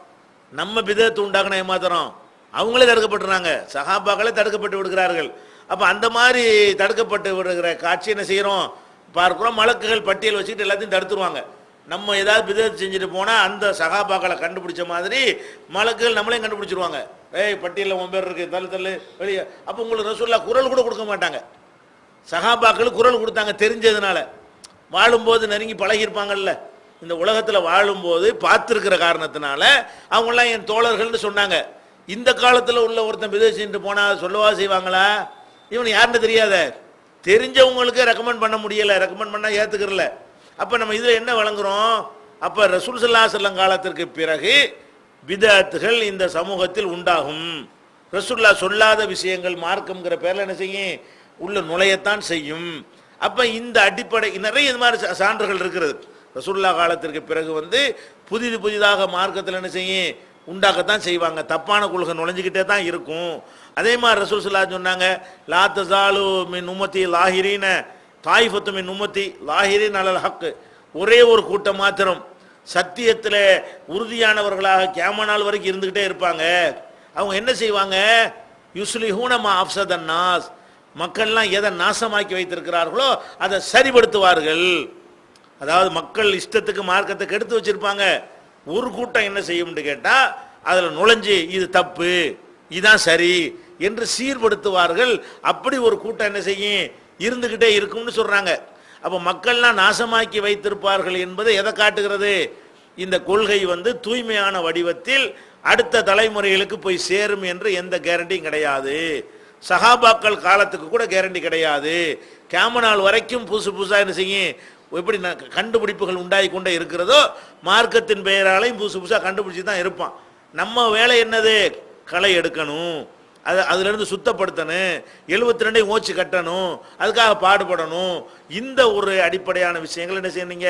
நம்ம பிதஅத் உண்டாக்கினா ஏமாத்துறோம், அவங்களே தடுக்கப்பட்டுறாங்க, சஹாபாக்களே தடுக்கப்பட்டு விடுகிறார்கள். அப்போ அந்த மாதிரி தடுக்கப்பட்டு விடுகிற காட்சி என்ன செய்கிறோம் பார்க்குறோம். மலக்குகள் பட்டியல் வச்சுக்கிட்டு எல்லாத்தையும் தடுத்துருவாங்க. நம்ம ஏதாவது பிதஅத் செஞ்சுட்டு போனால் அந்த சஹாபாக்களை கண்டுபிடிச்ச மாதிரி மலக்குகள் நம்மளையும் கண்டுபிடிச்சிருவாங்க. பட்டியலில் 9 பேர் இருக்குது, தள்ளு வெளியே. அப்போ உங்களுக்கு ரசூலுல்லாஹ் குரல் கூட கொடுக்க மாட்டாங்க. சஹாபாக்கள் குரல் கொடுத்தாங்க தெரிஞ்சதுனால, வாழும்போது நெருங்கி பழகியிருப்பாங்கல்ல, இந்த உலகத்தில் வாழும்போது பார்த்துருக்கிற காரணத்தினால அவங்களாம் என் தோழர்கள்னு சொன்னாங்க. இந்த காலத்தில் உள்ள ஒருத்தன் பிதஅத் செஞ்சுட்டு போனால் சொல்லவா செய்வாங்களா, இவன் யாருன்னு தெரியாத, தெரிஞ்சவங்களுக்கு ரெக்கமெண்ட் பண்ண முடியலை, ரெக்கமெண்ட் பண்ணால் ஏற்றுக்கிறல. அப்போ நம்ம இதில் என்ன வழங்குறோம், அப்போ ரசூல் ஸல்லல்லாஹு அலைஹி வஸல்லம் காலத்திற்கு பிறகு பிதஅத்துகள் இந்த சமூகத்தில் உண்டாகும். ரசூலுல்லாஹ் சொல்லாத விஷயங்கள் மார்க்கம்ங்கிற பேரில் என்ன செய்யும், உள்ள நுழையத்தான் செய்யும். அப்போ இந்த அடிப்படை நிறைய இது மாதிரி சான்றுகள் இருக்கிறது. ரசூலுல்லாஹ் காலத்திற்கு பிறகு புதிதாக மார்க்கத்தில் என்ன செய்யும், உண்டாக்கத்தான் செய்வாங்க. தப்பான கொள்கை நுழைஞ்சிக்கிட்டே தான் இருக்கும். அதே மாதிரி ரசூல் ஸல்லல்லாஹு அலைஹி வஸல்லம் சொன்னாங்க, லா தஸாலு மின் உம்மத்தி லாஹிரீன தாயிஃபத்து மின் உம்மத்தி லாஹிரீன் அலல் ஹக், ஒரே ஒரு கூட்டம் மாத்திரம் சத்தியத்தில் உறுதியானவர்களாக கியாமத் நாள் வரைக்கும் இருந்துக்கிட்டே இருப்பாங்க. அவங்க என்ன செய்வாங்க, யுஸ்லிஹூன மா அஃப்ஸதன் நாஸ், மக்கள்லாம் எதை நாசமாக்கி வைத்திருக்கிறார்களோ அதை சரிபடுத்துவார்கள். அதாவது மக்கள் இஷ்டத்துக்கு மார்க்கத்தை கெடுத்து வச்சிருப்பாங்க. ஒரு கூட்டம் என்ன செய்யும்னு கேட்டால் அதில் நுழைஞ்சு இது தப்பு இதுதான் சரி என்று சீர்படுத்துவார்கள். அப்படி ஒரு கூட்டம் என்ன செய்யும், இருந்துக்கிட்டே இருக்கும்னு சொல்கிறாங்க. அப்போ மக்கள்லாம் நாசமாக்கி வைத்திருப்பார்கள் என்பதை எதை காட்டுகிறது, இந்த கொள்கை தூய்மையான வடிவத்தில் அடுத்த தலைமுறைகளுக்கு போய் சேரும் என்று எந்த கேரண்டியும் கிடையாது. சஹாபாக்கள் காலத்துக்கு கூட கேரண்டி கிடையாது. கியாமத் நாள் வரைக்கும் புதுசாக என்ன செய்யும், எப்படி கண்டுபிடிப்புகள் உண்டாகி கொண்டே இருக்கிறதோ மார்க்கத்தின் பெயராலையும் புதுசாக கண்டுபிடிச்சி தான் இருப்பான். நம்ம வேலை என்னது, களை எடுக்கணும். அதிலிருந்து சுத்தப்படுத்தணும், 72 ஓச்சு கட்டணும், அதுக்காக பாடுபடணும். இந்த ஒரு அடிப்படையான விஷயங்கள் என்ன செய்யணுங்க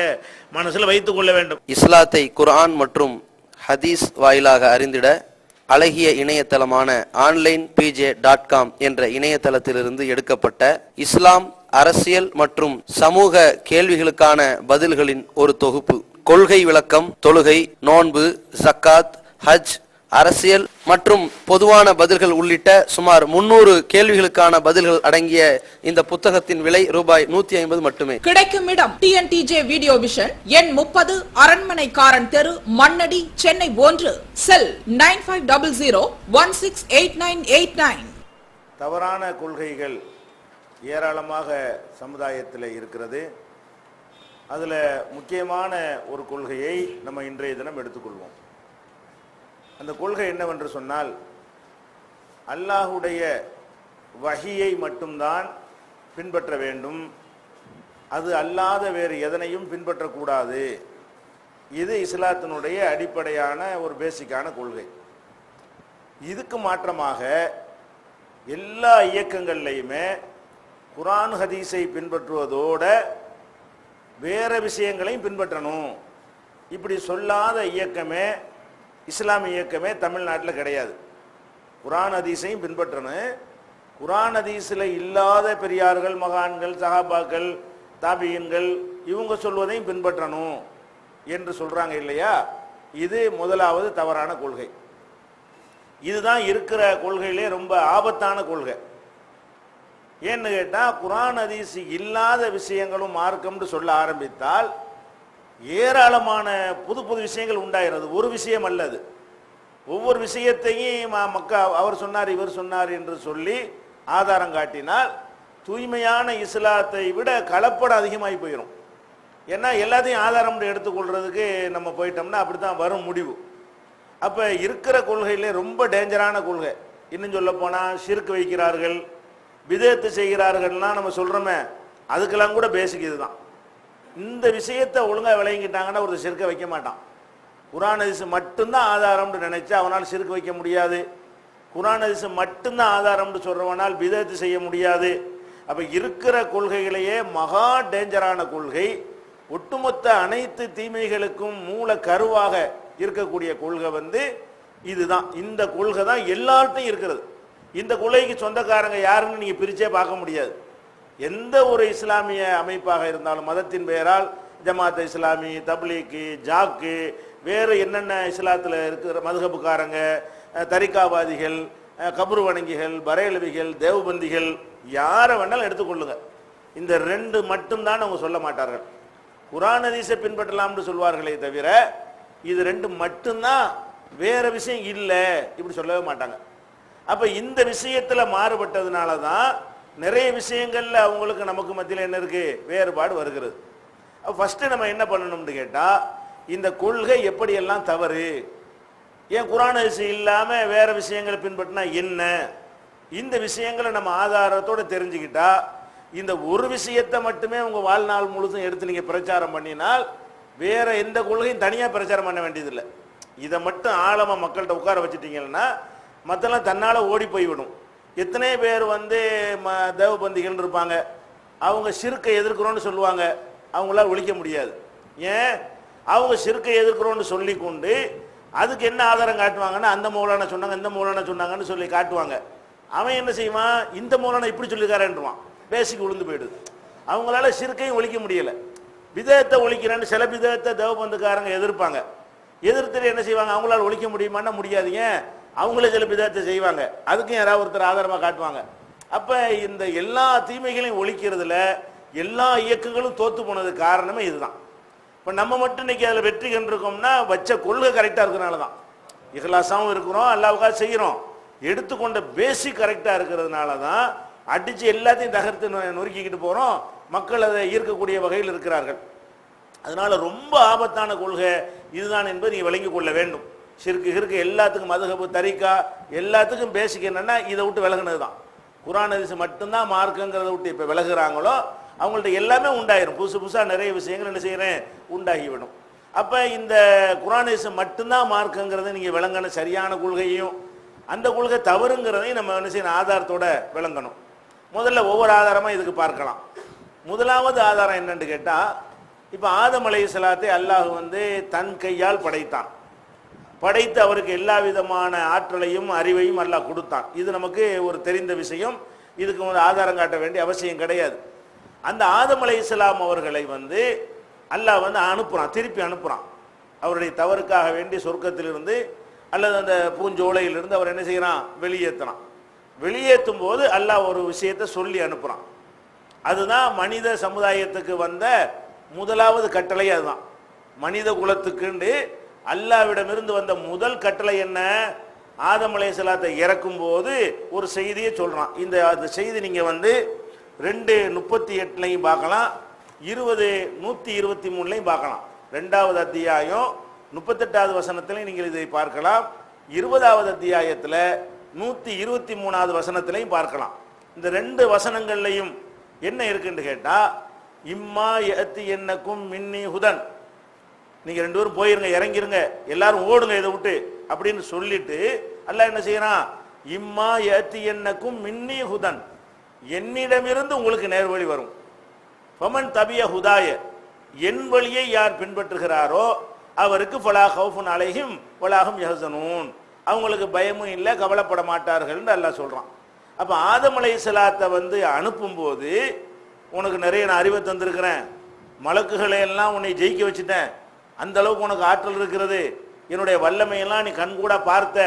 மனசுல வைத்துக் கொள்ள வேண்டும். இஸ்லாத்தை குர்ஆன் மற்றும் ஹதீஸ் வாயிலாக அறிந்திட அழகிய இணையதளமான onlinepj.com என்ற இணையதளத்திலிருந்து எடுக்கப்பட்ட இஸ்லாம், அரசியல் மற்றும் சமூக கேள்விகளுக்கான பதில்களின் ஒரு தொகுப்பு. கொள்கை விளக்கம், தொழுகை, நோன்பு, ஜக்காத், ஹஜ், அரசியல் மற்றும் பொதுவான பதில்கள் உள்ளிட்ட சுமார் 300 கேள்விகளுக்கான பதில்கள் அடங்கிய இந்த புத்தகத்தின் விலை ரூபாய் 150 மட்டுமே. கிடைக்கும் இடம் TNTJ வீடியோ விஷன், எண் 30, அரண்மனைக்காரன் தெரு, மண்ணடி, சென்னை 1. செல் 9500168989. தவறான கொள்கைகள் ஏராளமாக சமுதாயத்தில் இருக்கிறது. அதில் முக்கியமான ஒரு கொள்கையை நம்ம இன்றைய தினம் எடுத்துக்கொள்வோம். அந்த கொள்கை என்னவென்று சொன்னால், அல்லாஹுடைய வஹியை மட்டும்தான் பின்பற்ற வேண்டும், அது அல்லாத வேறு எதனையும் பின்பற்றக்கூடாது. இது இஸ்லாத்தினுடைய அடிப்படையான ஒரு பேசிக்கான கொள்கை. இதுக்கு மாற்றமாக எல்லா இயக்கங்கள்லையுமே குர்ஆன் ஹதீஸை பின்பற்றுவதோட வேற விஷயங்களையும் பின்பற்றணும். இப்படி சொல்லாத இயக்கமே இஸ்லாமிய இயக்கமே தமிழ்நாட்டில் கிடையாது. குர்ஆன் ஹதீஸையும் பின்பற்றணும், குர்ஆன் ஹதீஸில் இல்லாத பெரியார்கள், மகான்கள், சஹாபாக்கள், தாபியீன்கள் இவங்க சொல்வதையும் பின்பற்றணும் என்று சொல்றாங்க இல்லையா? இது முதலாவது தவறான கொள்கை. இதுதான் இருக்கிற கொள்கையிலே ரொம்ப ஆபத்தான கொள்கை. ஏன்னு கேட்டால், குர்ஆன் ஹதீஸ் இல்லாத விஷயங்களும் மார்க்கம்னு சொல்ல ஆரம்பித்தால் ஏராளமான புது புது விஷயங்கள் உண்டாகிறது. ஒரு விஷயம் அல்லது, ஒவ்வொரு விஷயத்தையும் அவர் சொன்னார் இவர் சொன்னார் என்று சொல்லி ஆதாரம் காட்டினால் தூய்மையான இஸ்லாத்தை விட கலப்படம் அதிகமாகி போயிடும். ஏன்னா எல்லாத்தையும் ஆதாரம் எடுத்துக்கொள்றதுக்கு நம்ம போயிட்டோம்னா அப்படித்தான் வரும் முடிவு. அப்போ இருக்கிற கொள்கையிலே ரொம்ப டேஞ்சரான கொள்கை. இன்னும் சொல்ல போனால் ஷிர்க் வைக்கிறார்கள், பிதஅத் செய்கிறார்கள்லாம் நம்ம சொல்கிறோமே, அதுக்கெல்லாம் கூட பேசிக் இதுதான். இந்த விஷயத்தை ஒழுங்காக விளங்கிட்டாங்கன்னா ஒரு ஷிர்க்கை வைக்க மாட்டான். குர்ஆன் ஹதீஸ் மட்டும்தான் ஆதாரம்னு நினைச்சா அவனால் ஷிர்க் வைக்க முடியாது. குர்ஆன் ஹதீஸ் மட்டும்தான் ஆதாரம்னு சொல்றவனால் பிதஅத் செய்ய முடியாது. அப்போ இருக்கிற கொள்கைகளையே மகா டேஞ்சரான கொள்கை, ஒட்டுமொத்த அனைத்து தீமைகளுக்கும் மூல கருவாக இருக்கக்கூடிய கொள்கை இதுதான். இந்த கொள்கை தான் எல்லார்ட்டையும் இருக்கிறது. இந்த கொள்கைக்கு சொந்தக்காரங்க யாருன்னு நீங்கள் பிரிச்சே பார்க்க முடியாது. எந்த ஒரு இஸ்லாமிய அமைப்பாக இருந்தாலும் மதத்தின் பெயரால் ஜமாத் இஸ்லாமி, தப்லீக்கு, ஜாக்கு, வேறு என்னென்ன இஸ்லாத்தில் இருக்கிற மதுஹபுக்காரங்க, தரிகாவாதிகள், கபரு வணங்கிகள், பரேலவிகள், தேவபந்திகள், யாரை வேணாலும் எடுத்துக்கொள்ளுங்க. இந்த ரெண்டு மட்டும்தான் அவங்க சொல்ல மாட்டார்கள். குர்ஆன் ஹதீஸை பின்பற்றலாம்னு சொல்வார்களே தவிர இது ரெண்டு மட்டும்தான், வேற விஷயம் இல்லை இப்படி சொல்லவே மாட்டாங்க. அப்போ இந்த விஷயத்தில் மாறுபட்டதுனால தான் நிறைய விஷயங்கள்ல அவங்களுக்கு நமக்கு மத்தியில் என்ன இருக்கு, வேறுபாடு வருகிறது. அப்போ ஃபர்ஸ்ட் நம்ம என்ன பண்ணணும்னு கேட்டால், இந்த கொள்கை எப்படியெல்லாம் தவறு, ஏன் குர்ஆன் ஹதீஸ் இல்லாமல் வேற விஷயங்களை பின்பற்றினா என்ன, இந்த விஷயங்களை நம்ம ஆதாரத்தோடு தெரிஞ்சுக்கிட்டா, இந்த ஒரு விஷயத்தை மட்டுமே உங்கள் வாழ்நாள் முழுதும் எடுத்து நீங்கள் பிரச்சாரம் பண்ணினால் வேற எந்த கொள்கையும் தனியாக பிரச்சாரம் பண்ண வேண்டியதில்லை. இதை மட்டும் ஆழமாக மக்கள்கிட்ட உட்கார வச்சுட்டீங்கன்னா மற்றெல்லாம் தன்னால் ஓடி போய்விடும். எத்தனை பேர் தேவபந்திகள் இருப்பாங்க, அவங்க ஷிர்க்கை எதிர்க்கிறோன்னு சொல்லுவாங்க, அவங்களால ஒழிக்க முடியாது. ஏன்? அவங்க ஷிர்க்கை எதிர்க்கிறோன்னு சொல்லி கொண்டு அதுக்கு என்ன ஆதாரம் காட்டுவாங்கன்னா, அந்த மௌலானா சொன்னாங்க, இந்த மௌலானா சொன்னாங்கன்னு சொல்லி காட்டுவாங்க. அவன் என்ன செய்வான், இந்த மௌலானா இப்படி சொல்லிக்காரன்றான், பேசிக்கு விழுந்து போயிடுது. அவங்களால ஷிர்க்கையும் ஒழிக்க முடியலை. பிதஅத்தை ஒழிக்கிறேன்னு சில பிதஅத்தை தேவபந்துக்காரங்க எதிர்ப்பாங்க. எதிர்த்து என்ன செய்வாங்க, அவங்களால ஒழிக்க முடியுமான்னா முடியாது. ஏன்? அவங்களே சில பிதஅத்தை செய்வாங்க, அதுக்கும் யாராவது ஒருத்தர் ஆதாரமாக காட்டுவாங்க. அப்போ இந்த எல்லா தீமைகளையும் ஒழிக்கிறதுல எல்லா இயக்கங்களும் தோத்து போனதுக்கு காரணமே இதுதான். இப்போ நம்ம மட்டும் இன்னைக்கு அதில் வெற்றி கண்டிருக்கோம்னா வச்ச கொள்கை கரெக்டாக இருக்கிறனால தான். இஹ்லாஸாவும் இருக்கிறோம், அல்லாஹ்வுக்காக செய்கிறோம், எடுத்துக்கொண்ட பேசிக் கரெக்டாக இருக்கிறதுனால தான் அடித்து எல்லாத்தையும் தகர்த்து நொறுக்கிக்கிட்டு போகிறோம். மக்கள் அதை ஈர்க்கக்கூடிய வகையில் இருக்கிறார்கள். அதனால ரொம்ப ஆபத்தான கொள்கை இதுதான் என்பதை நீங்கள் விளங்கிக் கொள்ள வேண்டும். ஷிர்க்கு எல்லாத்துக்கும், மதுஹபு, தரிகா எல்லாத்துக்கும் பேசிக் என்னன்னா இதை விட்டு விலகுனது தான். குர்ஆன் ஹதீஸ் மட்டும்தான் மார்க்குங்கிறத விட்டு இப்போ விலகுறாங்களோ அவங்கள்ட்ட எல்லாமே உண்டாயிரும். புதுசு புதுசாக நிறைய விஷயங்கள் என்ன செய்கிறேன் உண்டாகிவிடும். அப்போ இந்த குர்ஆன் ஹதீஸ் மட்டும்தான் மார்க்குங்கிறத நீங்கள் விளங்கின சரியான கொள்கையும் அந்த கொள்கை தவறுங்கிறதையும் நம்ம என்ன செய்யணும், ஆதாரத்தோட விளங்கணும். முதல்ல ஒவ்வொரு ஆதாரமாக இதுக்கு பார்க்கலாம். முதலாவது ஆதாரம் என்னன்னு கேட்டால், இப்போ ஆதம் அலைஹிஸ்ஸலாத்தை அல்லாஹ் தன் கையால் படைத்தான். படைத்து அவருக்கு எல்லா விதமான ஆற்றலையும் அறிவையும் அல்லாஹ் கொடுத்தான். இது நமக்கு ஒரு தெரிந்த விஷயம். இதுக்கு ஆதாரம் காட்ட வேண்டிய அவசியம் கிடையாது. அந்த ஆதம் அலைஹிஸ்ஸலாம் அவர்களை அல்லாஹ் அனுப்புகிறான், திருப்பி அனுப்புகிறான். அவருடைய தவறுக்காக வேண்டி சொர்க்கத்திலிருந்து அல்லது அந்த பூஞ்சோலையிலிருந்து அவர் என்ன செய்கிறான், வெளியேற்றினான். வெளியேற்றும் போது அல்லாஹ் ஒரு விஷயத்தை சொல்லி அனுப்புகிறான். அதுதான் மனித சமுதாயத்துக்கு வந்த முதலாவது கட்டளை. அதுதான் மனித குலத்துக்குண்டு அல்லாஹ்விடமிருந்து வந்த முதல் கட்டளை என்ன, ஆதம் அலைஹிஸ்ஸலாத்தை இறக்கும் போது ஒரு செய்தியை சொல்கிறான். அந்த செய்தி நீங்கள் 2:38 பார்க்கலாம், 123 பார்க்கலாம். 2வது அத்தியாயம் 38வது வசனத்திலையும் நீங்கள் இதை பார்க்கலாம். 20வது அத்தியாயத்தில் 123வது வசனத்திலையும் பார்க்கலாம். இந்த 2 வசனங்கள்லையும் என்ன இருக்குன்னு கேட்டால், இம்மா யஅத்தி என்னக்கும் மின்னி ஹுதன், நீங்கள் 2 பேரும் போயிருங்க, இறங்கிருங்க, எல்லாரும் ஓடுங்க இதை விட்டு அப்படின்னு சொல்லிட்டு அல்லாஹ் என்ன செய்யறான், இம்மா யஅத்தி என்னக்கும் மின்னி ஹுதன், என்னிடமிருந்து உங்களுக்கு நேர்வழி வரும். ஃபமன் தபிய ஹுதாய, என் வழியை யார் பின்பற்றுகிறாரோ அவருக்கு ஃபலா ஹவுஃபுன் அலைஹிம் வலாஹும் யஹ்சனூன், அவங்களுக்கு பயமும் இல்லை, கவலைப்பட மாட்டார்கள் அல்லாஹ் சொல்றான். அப்ப ஆதம் அலைஹிஸ்ஸலாத்தை அனுப்பும்போது, உனக்கு நிறைய நான் அறிவை தந்திருக்கிறேன், மலக்குகளை எல்லாம் உன்னை ஜெயிக்க வச்சுட்டேன், அந்த அளவுக்கு உனக்கு ஆற்றல் இருக்கிறது, என்னுடைய வல்லமையெல்லாம் நீ கண்கூட பார்த்த.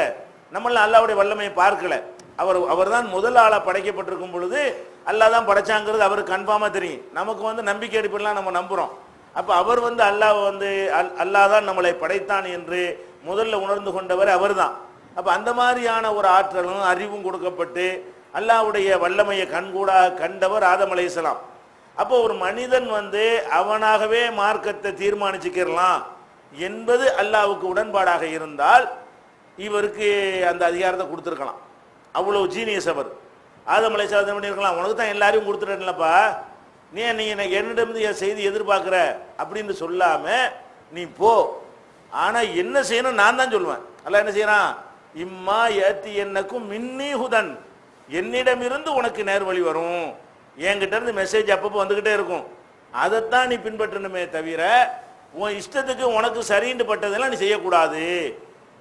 நம்மளாம் அல்லாஹ்வுடைய வல்லமையை பார்க்கல. அவர் தான் முதல் ஆளா படைக்கப்பட்டிருக்கும் பொழுது அல்லாஹ் தான் படைச்சாங்கிறது அவருக்கு கன்ஃபார்மா தெரியும். நமக்கு நம்பிக்கை அடிப்படையில் நம்ம நம்புறோம். அப்ப அவர் அல்லாஹ் தான் நம்மளை படைத்தான் என்று முதல்ல உணர்ந்து கொண்டவர் அவர் தான். அப்ப அந்த மாதிரியான ஒரு ஆற்றலும் அறிவும் கொடுக்கப்பட்டு அல்லாஹ்வுடைய வல்லமையை கண்கூடாக கண்டவர் ஆதம் அலைஹிஸ்ஸலாம். அப்போ ஒரு மனிதன் அவனாகவே மார்க்கத்தை தீர்மானிச்சுக்கலாம் என்பது அல்லாஹ்வுக்கு உடன்பாடாக இருந்தால் இவருக்கு அந்த அதிகாரத்தை கொடுத்துருக்கலாம். அவ்வளவு ஜீனியஸ் அவர். ஆதம் அலைஹிஸ்ஸலாம் பண்ணியிருக்கலாம், உனக்கு தான் எல்லாரையும் கொடுத்துட்டேன்லப்பா, நீ என்னிடமிருந்து என் செய்தி எதிர்பார்க்குற அப்படின்னு சொல்லாம நீ போ, ஆனா என்ன செய்யணும் நான் தான் சொல்லுவேன். அல்லாஹ் என்ன செய்யறான், இம்மா யஅத்தி என்னக்கும் மின்னி ஹுதன், என்னிடமிருந்து உனக்கு நேர்வழி வரும், என்கிட்ட இருந்து மெசேஜ் அப்பப்போ வந்துகிட்டே இருக்கும், அதைத்தான் நீ பின்பற்றணுமே தவிர உன் இஷ்டத்துக்கு உனக்கு சரின்னு பட்டதெல்லாம் நீ செய்யக்கூடாது.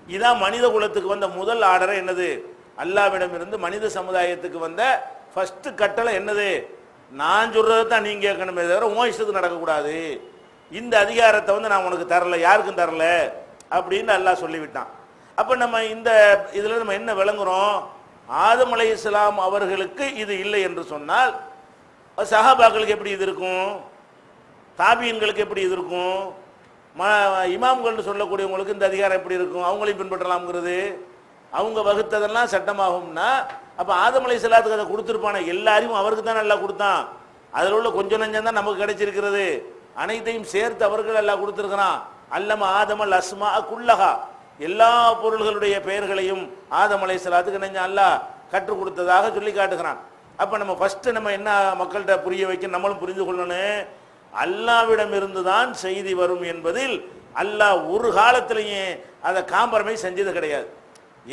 இதான் மனித குலத்துக்கு வந்த முதல் ஆர்டரை. என்னது, அல்லாஹ்விடமிருந்து மனித சமுதாயத்துக்கு வந்த ஃபர்ஸ்ட் கட்டளை என்னது, நான் சொல்றதை தான் நீங்க கேட்கணுமே தவிர உன் இஷ்டத்துக்கு நடக்கக்கூடாது. இந்த அதிகாரத்தை நான் உனக்கு தரல, யாருக்கும் தரல அப்படின்னு அல்லாஹ் சொல்லிவிட்டான். அப்ப நம்ம இந்த இதுல நம்ம என்ன விளங்குறோம், ஆதம் அலைஹிஸ்ஸலாம் அவர்களுக்கு இது இல்லை என்று சொன்னால் சஹாபாக்களுக்கு எப்படி இது இருக்கும், தாபீன்களுக்கு எப்படி இது இருக்கும், இமாம்கள் சொல்லக்கூடியவங்களுக்கு இந்த அதிகாரம் எப்படி இருக்கும், அவங்களையும் பின்பற்றலாம்ங்கிறது. அவங்க வகுத்ததெல்லாம் சட்டமாகும்னா அப்ப ஆதம் அலைஹிஸ்ஸலாத்துக்கு அதை கொடுத்துருப்பான, எல்லாரையும் அவருக்கு தான் நல்லா கொடுத்தான், அதில் உள்ள கொஞ்சம் நஞ்சம் தான் நமக்கு கிடைச்சிருக்கிறது, அனைத்தையும் சேர்த்து அவர்கள் எல்லாம் கொடுத்துருக்கிறான். அல்லம ஆதமல் அஸ்மா குல்லஹா, எல்லா பொருள்களுடைய பெயர்களையும் ஆதம் அலைஹிஸ்ஸலாத்துக்கு அல்லாஹ் கற்றுக் கொடுத்ததாக சொல்லி காட்டுகிறான். அப்ப நம்ம ஃபர்ஸ்ட் நம்ம என்ன மக்கள்கிட்ட புரிய வைக்க நம்மளும் புரிந்து கொள்ளணும், அல்லாஹ்விடம் இருந்துதான் செய்தி வரும் என்பதில் அல்லாஹ் ஒரு காலத்திலேயே அதை காம்ப்ரமைஸ் செஞ்சது கிடையாது.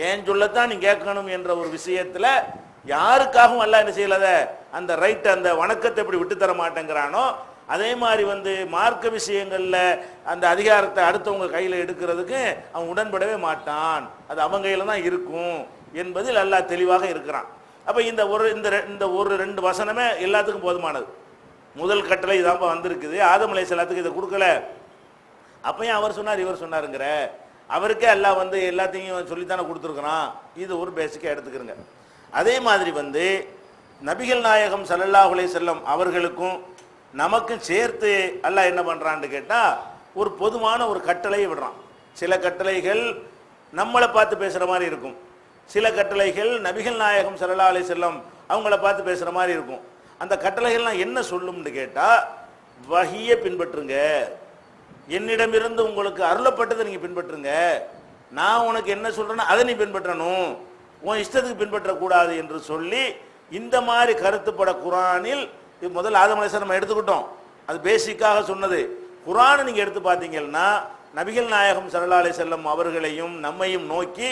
ஏன் சொல்லத்தான் நீ கேட்கணும் என்ற ஒரு விஷயத்துல யாருக்காகவும் அல்லாஹ் என்ன செய்யலாத அந்த ரைட், அந்த வணக்கத்தை எப்படி விட்டு தர மாட்டேங்கிறானோ அதே மாதிரி மார்க்க விஷயங்கள்ல அந்த அதிகாரத்தை அடுத்தவங்க கையில எடுக்கிறதுக்கு அவன் உடன்படவே மாட்டான், அது அவங்க கையில தான் இருக்கும் என்பதில் அல்லாஹ் தெளிவாக இருக்கிறான். அப்ப இந்த ஒரு 2 வசனமே எல்லாத்துக்கும் போதுமானது. முதல் கட்டளை இதான் வந்திருக்குது, ஆதம் அலைஹிஸ்ஸலாத்துக்கு இதை கொடுக்கல, அப்பயும் அவர் சொன்னார் இவர் சொன்னாருங்கிற, அவருக்கே அல்லாஹ் எல்லாத்தையும் சொல்லித்தானே கொடுத்துருக்கிறான். இது ஒரு பேசிக்காக எடுத்துக்கிறங்க. அதே மாதிரி நபிகள் நாயகம் ஸல்லல்லாஹு அலைஹி வஸல்லம் அவர்களுக்கும் நமக்கும் சேர்த்து அல்லாஹ் என்ன பண்றான்னு கேட்டா ஒரு பொதுவான ஒரு கட்டளையை விடுறான். சில கட்டளைகள் நம்மளை பார்த்து பேசுற மாதிரி இருக்கும், சில கட்டளைகள் நபிகள் நாயகம் ஸல்லல்லாஹு அலைஹி வஸல்லம் அவங்கள பார்த்து பேசுற மாதிரி இருக்கும். அந்த கட்டளைகள்லாம் என்ன சொல்லும்னு கேட்டா, வஹியை பின்பற்றுங்க, என்னிடமிருந்து உங்களுக்கு அருளப்பட்டதை நீங்க பின்பற்றுங்க, நான் உனக்கு என்ன சொல்றேன்னா அதை நீ பின்பற்றணும், உன் இஷ்டத்துக்கு பின்பற்றக்கூடாது என்று சொல்லி இந்த மாதிரி கருத்துப்பட குரானில் முதல் ஆதம் அலைஹிஸ்ஸலாம் நம்ம எடுத்துக்கிட்டோம், அது பேசிக்காக சொன்னது. குரானை நீங்க எடுத்து பார்த்தீங்கன்னா நபிகள் நாயகம் ஸல்லல்லாஹு அலைஹி வஸல்லம் அவர்களையும் நம்மையும் நோக்கி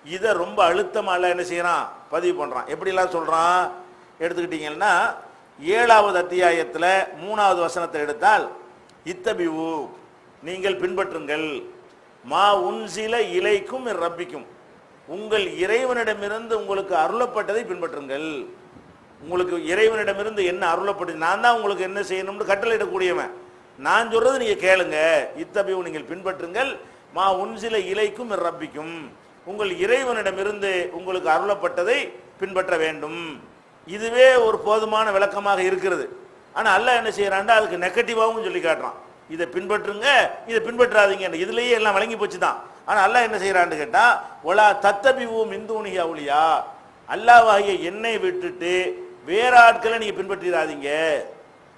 இதை ரொம்ப அழுத்தமா அல்லாஹ் என்ன செய்யறான், பதிவு பண்றான். எப்படிலாம் சொல்றான் எடுத்துக்கிட்டீங்கன்னா, 7வது அத்தியாயத்துல 3வது வசனத்தை எடுத்தால், இத்தபிவு நீங்கள் பின்பற்றுங்கள், மா உன்சில இலைக்கும் ரப்பிக்கும் உங்கள் இறைவனிடமிருந்து உங்களுக்கு அருளப்பட்டதை பின்பற்றுங்கள். உங்களுக்கு இறைவனிடமிருந்து என்ன அருளப்பட்டது, நான் தான் உங்களுக்கு என்ன செய்யணும்னு கட்டளையிடக்கூடியவன், நான் சொல்றது நீங்க கேளுங்க. இத்தபிவு நீங்கள் பின்பற்றுங்கள், மா உன்சில இலைக்கும் ரப்பிக்கும் உங்கள் இறைவனிடமிருந்து உங்களுக்கு அருளப்பட்டதை பின்பற்ற வேண்டும். இதுவே ஒரு போதுமான விளக்கமாக இருக்கிறது. ஆனா அல்லாஹ் என்ன செய்யறான்டா, அதுக்கு நெகட்டிவாவும் சொல்லி காட்டுறான். இதை பின்பற்றுங்க, இதை பின்பற்றாதீங்க, இதுலயே எல்லாம் வழங்கி போச்சு தான். ஆனா அல்லாஹ் என்ன செய்யறான்னு கேட்டா, ஒலா தத்தபிவு மிந்துனிஹி அவுலியா, அல்லாஹ்வாகிய என்னை விட்டுட்டு வேற ஆட்களை நீங்க பின்பற்றிடாதீங்க.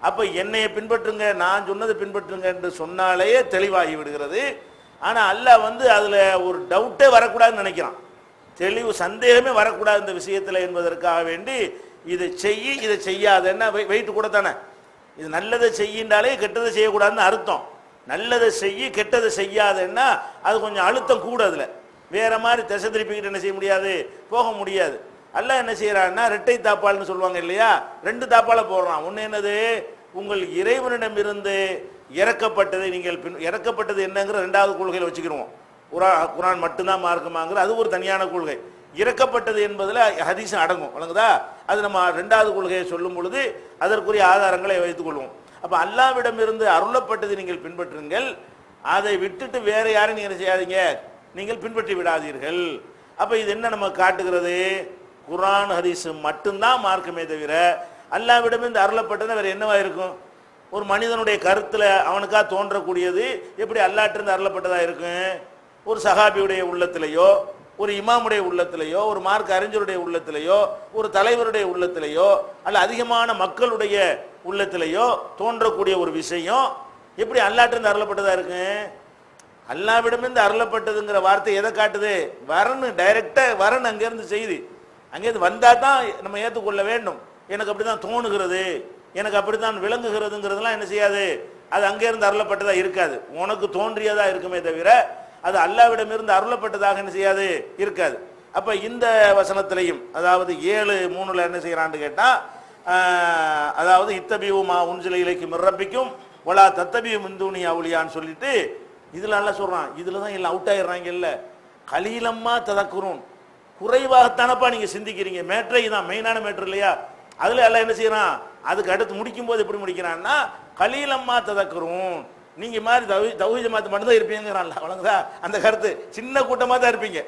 அப்ப என்னைய பின்பற்றுங்க, நான் சொன்னதை பின்பற்றுங்க என்று சொன்னாலே தெளிவாகி விடுகிறது. ஆனா அல்லாஹ் அதுல ஒரு டவுட்டே வரக்கூடாதுன்னு நினைக்கிறான், தெளிவு சந்தேகமே வரக்கூடாது இந்த விஷயத்துல என்பதற்காக வேண்டி இதை செய்ய இதை செய்யாதன்னா வெயிட்டு கூட தானே. இது நல்லதை செய்யின்றாலே கெட்டதை செய்யக்கூடாதுன்னு அர்த்தம். நல்லதை செய்ய கெட்டதை செய்யாதுன்னா அது கொஞ்சம் அழுத்தம் கூட. அதுல வேற மாதிரி திசை திருப்பிக்கிட்டு என்ன செய்ய முடியாது, போக முடியாது. அல்லாஹ் என்ன செய்யறான்னா, ரெட்டை தாப்பால்னு சொல்லுவாங்க இல்லையா, 2 தாப்பால போடுறான். ஒன்னு என்னது, உங்கள் இறைவனிடம் இருந்து இறக்கப்பட்டதை நீங்கள் இறக்கப்பட்டது என்னங்கிற 2வது கொள்கையில வச்சுக்கிறோம். குரான் மட்டும்தான் மார்க்கமாங்கிற அது ஒரு தனியான கொள்கை. இறக்கப்பட்டது என்பதுல ஹதீஸ் அடங்கும், வழங்குதா. அது நம்ம 2வது கொள்கையை சொல்லும் பொழுது அதற்குரிய ஆதாரங்களை வைத்துக் கொள்வோம். அப்ப அல்லாஹ்விடம் இருந்து அருளப்பட்டதை நீங்கள் பின்பற்றுங்கள், அதை விட்டுட்டு வேற யாரையும் நீங்க செய்யாதீங்க, நீங்கள் பின்பற்றி விடாதீர்கள். அப்ப இது என்ன நம்ம காட்டுகிறது, குரான் ஹதீஸ் மட்டும்தான் மார்க்கமே தவிர அல்லாஹ்விடம் இருந்து அருளப்பட்டது வேற என்னவா இருக்கும். ஒரு மனிதனுடைய கருத்துல அவனுக்கா தோன்றக்கூடியது எப்படி அல்லாஹ்விலிருந்து அருளப்பட்டதா இருக்கும். ஒரு சஹாபியுடைய உள்ளத்திலேயோ, ஒரு இமாமுடைய உள்ளத்திலேயோ, ஒரு மார்க்க அறிஞருடைய உள்ளத்திலேயோ, ஒரு தலைவருடைய உள்ளத்திலேயோ, அல்ல அதிகமான மக்களுடைய உள்ளத்திலேயோ தோன்றக்கூடிய ஒரு விஷயம் எப்படி அல்லாஹ்விலிருந்து அருளப்பட்டதா இருக்கு. அல்லாஹ்விடமிருந்து அருளப்பட்டதுங்கிற வார்த்தை எதை காட்டுது, வரன்னு டைரக்டா வரன்னு அங்கிருந்து செய்தி, அங்கேருந்து வந்தா தான் நம்ம ஏற்றுக்கொள்ள வேண்டும். எனக்கு அப்படிதான் தோணுகிறது, எனக்கு அப்படித்தான் விளங்குகிறதுங்கிறதுலாம் என்ன செய்யாது, அது அங்கிருந்து அருளப்பட்டதா இருக்காது. உனக்கு தோன்றியதா இருக்குமே தவிர அது அல்லாஹ்விடமிருந்து அருளப்பட்டதாக என்ன செய்யாது, இருக்காது. அப்ப இந்த வசனத்திலையும் அதாவது 7:3 என்ன செய்யறான்னு கேட்டா, அதாவது இத்தபிவு மா உன்சில இலைக்கும் ரப்பிக்கும் வலா தத்தபிவு மிந்துனி அவுலியான்னு சொல்லிட்டு இதுல நல்லா சொல்றான். இதுல தான் எல்லாம் அவுட் ஆயிடுறாங்க. இல்ல கலீலம்மா ததக்குரும், குறைவாகத்தானப்பா நீங்க சிந்திக்கிறீங்க. மேட்ரை தான் மெயினான மேட்ரு இல்லையா. அதுல எல்லாம் என்ன செய்யறான், அதுக்கு அடுத்து முடிக்கும் போது எப்படி முடிக்கிறான்னா, கலீலம்மா ததக்குரும், நீங்க மாதிரி தௌஹீத் ஜமாத் மட்டும் தான் இருப்பீங்கிறான்ல, வழங்குதா. அந்த கருத்து சின்ன கூட்டமா தான் இருப்பீங்க,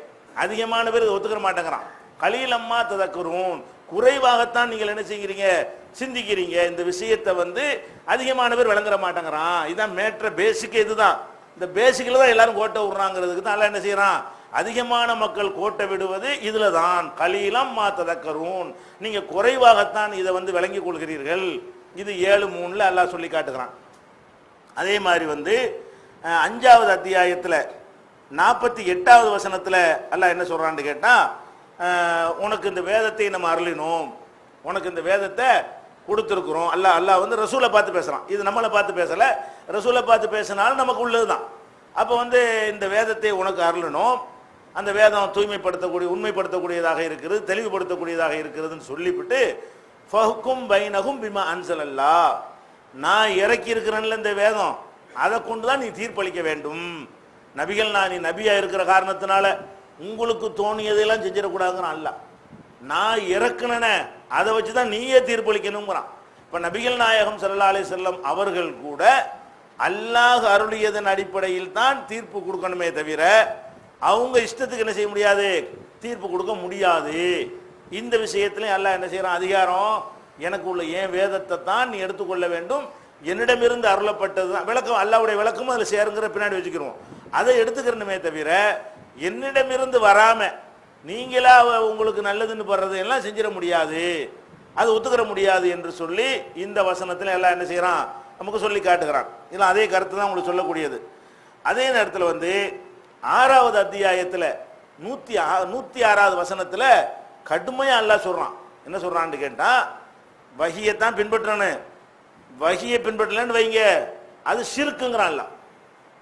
அதிகமான பேர் ஒத்துக்கிற மாட்டேங்கிறான். கலீலம்மா ததக்குரும், குறைவாகத்தான் நீங்கள் என்ன செய்கிறீங்க, சிந்திக்கிறீங்க. இந்த விஷயத்தை அதிகமான பேர் விளங்குற மாட்டேங்கிறான். இதுதான் மேட்ர பேசிக். இதுதான் இந்த பேசிக்ல தான் எல்லாரும் கோட்டை விடுறாங்கிறதுக்கு தான் எல்லாம் என்ன செய்யறான், அதிகமான மக்கள் கோட்டை விடுவது இதுல தான். கலீலம்மா ததக்கரும், நீங்க குறைவாகத்தான் இதை விளங்கிக் கொள்கிறீர்கள். இது 7:3 அல்லாஹ் சொல்லி காட்டுகிறான். அதே மாதிரி 5வது அத்தியாயத்துல 48வது வசனத்துல அல்லாஹ் என்ன சொல்றான்னு கேட்டா, உனக்கு இந்த வேதத்தை நம்ம அருளினோம், உனக்கு இந்த வேதத்தை கொடுத்துருக்குறோம். அல்லாஹ் ரசூலை பார்த்து பேசுறான். இது நம்மளை பார்த்து பேசல, ரசூலை பார்த்து பேசினாலும் நமக்கு உள்ளதுதான். அப்ப இந்த வேதத்தை உனக்கு அருளினோம், அந்த வேதம் தூய்மைப்படுத்தக்கூடிய உண்மைப்படுத்தக்கூடியதாக இருக்கிறது, தெளிவுபடுத்தக்கூடியதாக இருக்கிறதுன்னு சொல்லிவிட்டு ஃபஹ்கும் பைனஹும் பிமா அன்ஸலல்லாஹ், நான் இறக்கி இருக்கிறேன்ல இந்த வேதம், அதை கொண்டுதான் நீ தீர்ப்பளிக்க வேண்டும். நபிகள் நீ நபியா இருக்கிற காரணத்தினால உங்களுக்கு தோணியதெல்லாம் செஞ்சிடக்கூடாதுங்கிறான் அல்லாஹ். நான் இறக்குனேன அதை வச்சுதான் நீயே தீர்ப்பளிக்கணுங்கிறான். இப்ப நபிகள் நாயகம் ஸல்லல்லாஹு அலைஹி வஸல்லம் அவர்கள் கூட அல்லாஹ் அருளியதன் அடிப்படையில் தான் தீர்ப்பு கொடுக்கணுமே தவிர அவங்க இஷ்டத்துக்கு என்ன செய்ய முடியாது, தீர்ப்பு கொடுக்க முடியாது. இந்த விஷயத்திலையும் அல்லாஹ் என்ன செய்யறான், அதிகாரம் எனக்கு உள்ள ஏன் வேதத்தை தான் நீ எடுத்துக்கொள்ள வேண்டும், என்னிடமிருந்து அருளப்பட்டது தான் விளக்கம், அல்லாஹ்வுடைய விளக்கமும் அதில் சேருங்கிற பின்னாடி வச்சுக்கிறோம். அதை எடுத்துக்கிறணுமே தவிர என்னிடமிருந்து வராம நீங்களா உங்களுக்கு நல்லதுன்னு படுறது எல்லாம் செஞ்சிட முடியாது, அது ஒத்துக்கிற முடியாது என்று சொல்லி இந்த வசனத்தில் எல்லாம் என்ன செய்யறான், நமக்கு சொல்லி காட்டுகிறான். இதெல்லாம் அதே கருத்து தான் உங்களுக்கு சொல்லக்கூடியது. அதே நேரத்தில் 6வது அத்தியாயத்தில் 106வது வசனத்தில் கடுமையா அல்லாஹ் சொல்றான். என்ன சொல்றான்னு கேட்டா, வஹியத்தான் பின்பற்றணும், வஹியை பின்பற்றலன்னு வைங்க அது ஷிர்க்குங்கிறான் அல்லாஹ்.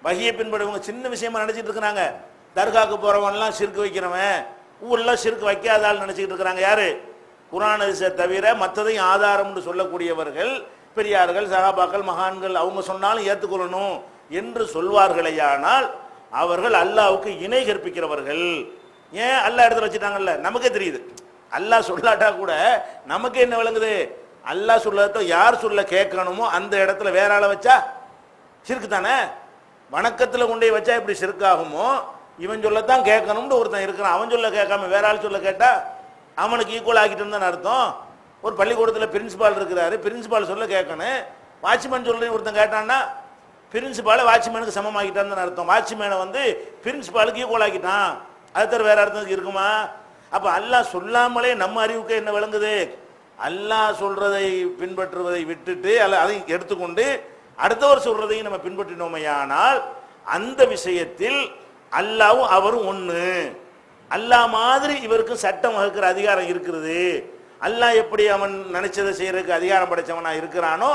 வஹியை பின்பற்றவங்க சின்ன விஷயமா நினைச்சிட்டு இருக்கிறாங்க, தர்காக்கு போறவன்லாம் ஷிர்க்கு வைக்கிறவன், ஊரில் ஷிர்க் வைக்காதால் நினச்சிக்கிட்டு இருக்கிறாங்க. யாரு? குர்ஆன் ஹதீஸை தவிர மற்றதையும் ஆதாரம்னு சொல்லக்கூடியவர்கள், பெரியார்கள், சஹாபாக்கள், மகான்கள், அவங்க சொன்னாலும் ஏற்றுக்கொள்ளணும் என்று சொல்வார்களேயானால் அவர்கள் அல்லாஹ்வுக்கு இணை கற்பிக்கிறவர்கள். ஏன்? அல்லாஹ் இடத்துல வச்சுட்டாங்கல்ல, நமக்கே தெரியுது. அல்லாஹ் சொல்லாட்டா கூட நமக்கு என்ன விளங்குது? அல்லாஹ் சொல்லத்தை யார் சொல்ல கேட்கணுமோ அந்த இடத்துல வேற ஆளை வச்சா ஷிர்க் தானே. வணக்கத்தில் கொண்டே வச்சா இப்படி ஷிர்க் ஆகுமோ, இவன் சொல்லத்தான் கேட்கணும்னு ஒருத்தன் இருக்கிறான், அவன் சொல்ல கேட்காம வேற ஆள் சொல்ல கேட்டா அவனுக்கு ஈக்குவல் ஆக்கிட்டு தான் அர்த்தம். ஒரு பள்ளிக்கூடத்தில் பிரின்சிபால் இருக்கிறாரு, பிரின்சிபால் சொல்ல கேட்கணும். வாட்ச்மேன் சொல்றேன் ஒருத்தன் கேட்டான்னா பிரின்சிபாலை வாட்ச்மேனுக்கு சமமாக்கிட்டான்னு அர்த்தம். வாட்ச்மேனை வந்து பிரின்சிபாலுக்கு ஈக்குவல் ஆக்கிட்டான். அது தவிர வேற அர்த்தம் இருக்குமா? அப்ப அல்லாஹ் சொல்லாமலே நம்ம அறிவுக்கு என்ன விளங்குது? அல்லாஹ் சொல்றதை பின்பற்றுவதை விட்டுட்டு அதை எடுத்துக்கொண்டு அடுத்தவர் சொல்றதையும் நம்ம பின்பற்றினோமையானால் அந்த விஷயத்தில் அல்லாஹ்வும் அவரும் ஒண்ணு. அல்லாஹ் மாதிரி இவருக்கு சட்டம் வகுக்கிற அதிகாரம் இருக்கிறது. அல்லாஹ் எப்படி அவன் நினைச்சதை செய்யறதுக்கு அதிகாரம் படைத்தவனா இருக்கிறானோ,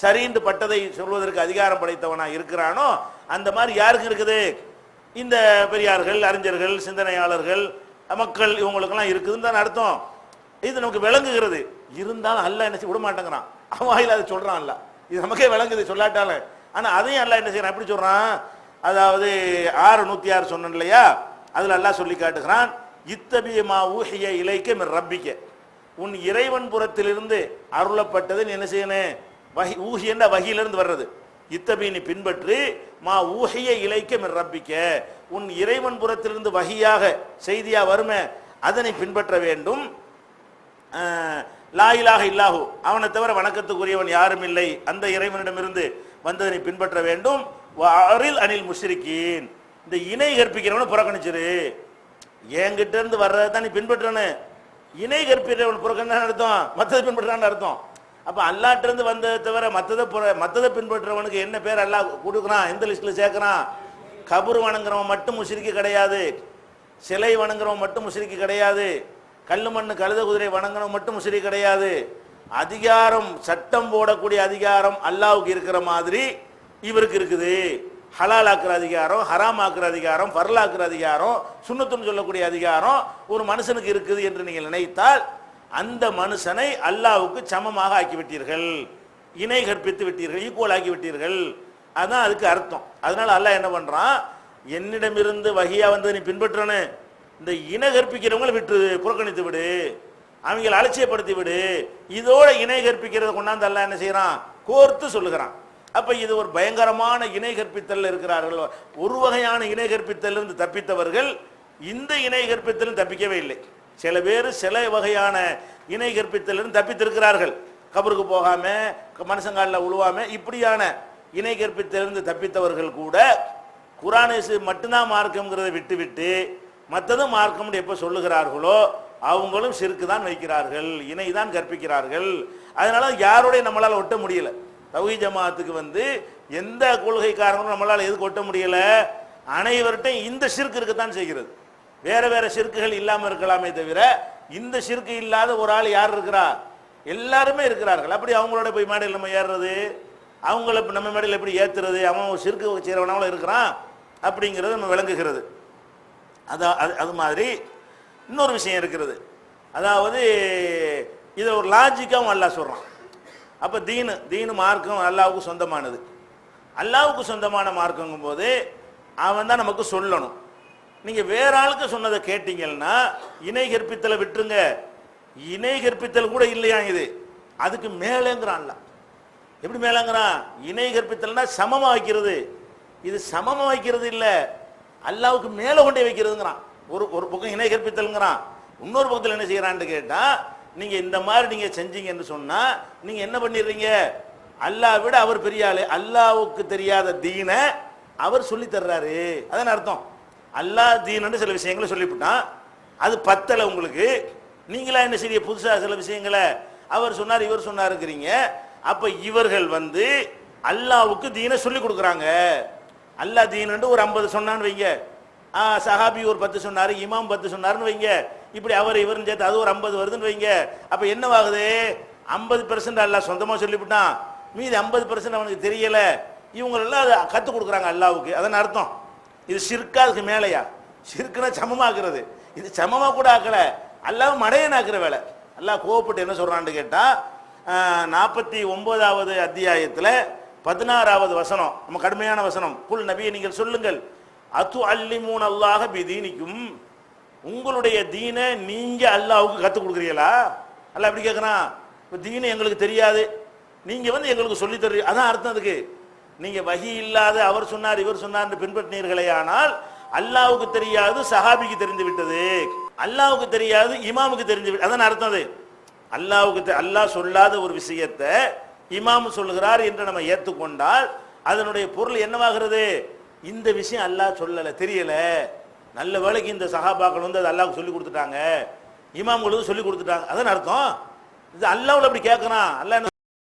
சரிந்து பட்டதை சொல்வதற்கு அதிகாரம் படைத்தவனா இருக்கிறானோ, அந்த மாதிரி யாருக்கு இருக்குது? இந்த பெரியார்கள், அறிஞர்கள், சிந்தனையாளர்கள், மக்கள், இவங்களுக்கெல்லாம் இருக்குதுன்னு தான் அர்த்தம். இது நமக்கு விளங்குகிறது. இருந்தாலும் அல்லாஹ் என்ன விட மாட்டேங்கிறான். அவன் அதை சொல்றான். அல்ல இது நமக்கே விளங்குது சொல்லாட்டாலும். ஆனா அதையும் அல்லாஹ் என்ன செய்யறான்? எப்படி சொல்றான்? அதாவது 6:106 சொன்னேன் இல்லையா, அதுல அல்லாஹ் சொல்லி காட்டுகிறான், இத்தபியமா ஊஹிய இலைக்க மிர் ரப்பிக்க, உன் இறைவன் புறத்திலிருந்து அருளப்பட்டது நீ என்ன செய்யணும்? வஹி, ஊஹியன்னா வஹியிலிருந்து வர்றது. இத்தபி நீ பின்பற்றி, மா ஊஹிய இலைக்க மிர் ரப்பிக்க, உன் இறைவன் புறத்திலிருந்து வஹியாக செய்தியா வருமே அதனை பின்பற்ற வேண்டும். லா இலாஹ இல்லாஹு, அவனை தவிர வணக்கத்துக்குரியவன் யாரும் இல்லை, அந்த இறைவனிடமிருந்து வந்ததனை பின்பற்ற வேண்டும். வஅரில் அனில் முஷ்ரிக்கீன், இந்த இணை கற்பிக்கிறவனை புறக்கணிச்சிரு. என்கிட்ட இருந்து வர்றதை தான் நீ பின்பற்றனு. இணை கற்பிக்கிறவன் புறக்கணின்னு அர்த்தம், மற்றதை பின்பற்றான்னு அர்த்தம். அப்ப அல்லாஹ்ட்ட இருந்து வந்ததை தவிர மற்றதை பின்பற்றவனுக்கு என்ன பேர் அல்லாஹ் கொடுக்குறான்? எந்த லிஸ்ட்ல சேர்க்கிறான்? கபர் வணங்குறவன் மட்டும் முஷ்ரிக்கு கிடையாது, சிலை வணங்குறவன் மட்டும் முஷ்ரிக்கு கிடையாது, கல்லு மண்ணு கழுத குதிரை வணங்குறவன் மட்டும் முஷ்ரிக் கிடையாது. அதிகாரம், சட்டம் போடக்கூடிய அதிகாரம் அல்லாஹ்வுக்கு இருக்கிற மாதிரி இவருக்கு இருக்குது. ஹலால் ஆக்குற அதிகாரம், ஹராம் ஆக்குற அதிகாரம், ஃபர்ல் ஆக்குற அதிகாரம், சுன்னத்துன்னு சொல்லக்கூடிய அதிகாரம் ஒரு மனுஷனுக்கு இருக்குது என்று நீங்கள் நினைத்தால் அந்த மனுஷனை அல்லாஹ்வுக்கு சமமாக ஆக்கிவிட்டீர்கள், இணை கற்பித்து விட்டீர்கள், ஈக்குவல் ஆக்கி விட்டீர்கள். அதுதான் அதுக்கு அர்த்தம். அதனால அல்லாஹ் என்ன பண்றான்? என்னிடமிருந்து வஹியா வந்து நீ பின்பற்றனு, இந்த இணை கற்பிக்கிறவங்களை விட்டு புறக்கணித்து விடு, அவங்களை அலட்சியப்படுத்தி விடு. இதோட இணை கற்பிக்கிறத கொண்டாந்து அல்லாஹ் என்ன செய்யறான்? கோர்த்து சொல்லுகிறான். அப்ப இது ஒரு பயங்கரமான இணை கற்பித்தல் இருக்கிறார்கள். ஒரு வகையான இணை கற்பித்தல் இருந்து தப்பித்தவர்கள் இந்த இணை கற்பித்தலும் தப்பிக்கவே இல்லை. சில பேர் சில வகையான இணை கற்பித்தல் இருந்து தப்பித்திருக்கிறார்கள். கபருக்கு போகாம, மனுஷங்காலில் உழுவாம, இப்படியான இணை கற்பித்தல் இருந்து தப்பித்தவர்கள் கூட குர்ஆன் மட்டும்தான் மார்க்கம்ங்கிறத விட்டு விட்டு மற்றதும் மார்க்கம் எப்ப சொல்லுகிறார்களோ அவங்களும் ஷிர்க் தான் வைக்கிறார்கள், இணை தான் கற்பிக்கிறார்கள். அதனால யாரோட நம்மளால ஒட்ட முடியல. தௌஹீத் ஜமாஅத்துக்கு வந்து எந்த கொள்கைக்காரங்களும் நம்மளால எதுக்கு ஒட்ட முடியல? அனைவர்கிட்டையும் இந்த ஷிர்க் இருக்கத்தான் செய்கிறது. வேற வேற ஷிர்க்குகள் இல்லாம இருக்கலாமே தவிர இந்த ஷிர்க் இல்லாத ஒரு ஆள் யார் இருக்கிறா? எல்லாருமே இருக்கிறார்கள். அப்படி அவங்களோட போய் மேடையில் நம்ம ஏறுறது, அவங்கள நம்ம மேடையில் எப்படி ஏத்துறது? அவன் ஒரு ஷிர்க் செய்யறவனால இருக்கிறான் அப்படிங்கிறது நம்ம விளங்குகிறது. அது மாதிரி இன்னொரு விஷயம் இருக்கிறது. அதாவது இதை ஒரு லாஜிக்காவும் அல்லாஹ் சொல்றான். அப்ப தீனு மார்க்கம் அல்லாஹ்வுக்கு சொந்தமானது. அல்லாஹ்வுக்கு சொந்தமான மார்க்கங்கும் போது அவன் தான் நமக்கு சொல்லணும். நீங்க வேற ஆளுக்கு சொன்னதை கேட்டீங்கன்னா இணை கற்பித்தலை விட்டுருங்க. இணை கற்பித்தல் கூட இல்லையா இது, அதுக்கு மேலேங்கிறான் அல்லாஹ். எப்படி மேலேங்கிறான்? இணை கற்பித்தல்னா சமமா வைக்கிறது. இது சமமா வைக்கிறது இல்ல, அல்லாஹ்வுக்கு மேல கொண்டே வைக்கிறதுங்கிறான். ஒரு பக்கம் இணை கற்பித்தல்ங்கிறான், இன்னொரு பக்கத்தில் என்ன செய்யறான்னு கேட்டா, நீங்க இந்த மாதிரி நீங்க செஞ்சீங்கன்னு சொன்னா நீங்க என்ன பண்ணிடுறீங்க? அல்லாஹ் விட அவர் பெரிய ஆளு, அல்லாஹ்வுக்கு தெரியாத தீனை அவர் சொல்லி தர்றாரு. அதான் அர்த்தம். அல்லாஹ் தீனு சில விஷயங்களை சொல்லிவிட்டான், அது பத்தல உங்களுக்கு. நீங்களா என்ன செய்ய புதுசா சில விஷயங்களை அவர் சொன்னார் இவர் சொன்னாருங்கிறீங்க. அப்ப இவர்கள் வந்து அல்லாஹ்வுக்கு தீனை சொல்லி கொடுக்குறாங்க. அல்லாஹ் தீனு ஒரு 50 சொன்னான்னு வைங்க, சஹாபி ஒரு 10 சொன்னாரு, இமாம் 10 சொன்னாருன்னு வைங்க, இப்படி அவர் இவருன்னு சேர்த்து அது ஒரு 50 வருதுன்னு வைங்க. அப்ப என்னவாகுது? 50% அல்லாஹ் சொந்தமா சொல்லிவிட்டான், மீதி 50% அவனுக்கு தெரியல. இவங்களெல்லாம் அதை கற்றுக் கொடுக்குறாங்க அல்லாஹ்வுக்கு. அதன் அர்த்தம் இது ஷிர்கா? அதுக்கு மேலையா? ஷிர்க்குனா சமமாக்குறது. இது சமமா கூட ஆக்கல, அல்லாஹ் மடையனாக்குற வேலை. அல்லாஹ் கோவப்பட்டு என்ன சொல்றான்னு கேட்டா 49வது அத்தியாயத்துல 16வது வசனம், நம்ம கடுமையான வசனம். குல் நபியை நீங்கள் சொல்லுங்கள், அத்து அல்லிமூன் அல்லாஹ பிதீனிக்கும், உங்களுடைய தீனை நீங்க அல்லாஹ்வுக்கு கற்றுக் கொடுக்குறீங்களா? அல்லாஹ் எப்படி கேட்குறான், இப்போ தீனை எங்களுக்கு தெரியாது, நீங்க எங்களுக்கு சொல்லி தர்றீங்க. அதான் அர்த்தம். அதுக்கு நீங்க வஹி இல்லாத அவர் சொன்னார் இவர் சொன்னார் பின்பற்றினீர்களே, ஆனால் அல்லாஹ்வுக்கு தெரியாது சஹாபிக்கு தெரிந்து விட்டது, அல்லாஹ்வுக்கு தெரியாது இமாமுக்கு தெரிந்து விட்டது. அதான் அர்த்தம். அது அல்லாஹ்வுக்கு அல்லாஹ் சொல்லாத ஒரு விஷயத்தை இமாம் சொல்லுகிறார் என்று நம்ம ஏற்றுக்கொண்டால் அதனுடைய பொருள் என்னவாகிறது? இந்த விஷயம் அல்லாஹ் சொல்லலை, தெரியல, நல்ல வேளைக்கு இந்த சஹாபாக்கள் அது அல்லாஹ்வுக்கு சொல்லி கொடுத்துட்டாங்க, இமாம்களுக்கு சொல்லி கொடுத்துட்டாங்க. அதான் அர்த்தம். இது அல்லாஹ்வுல அப்படி கேட்கறான். அல்லாஹ்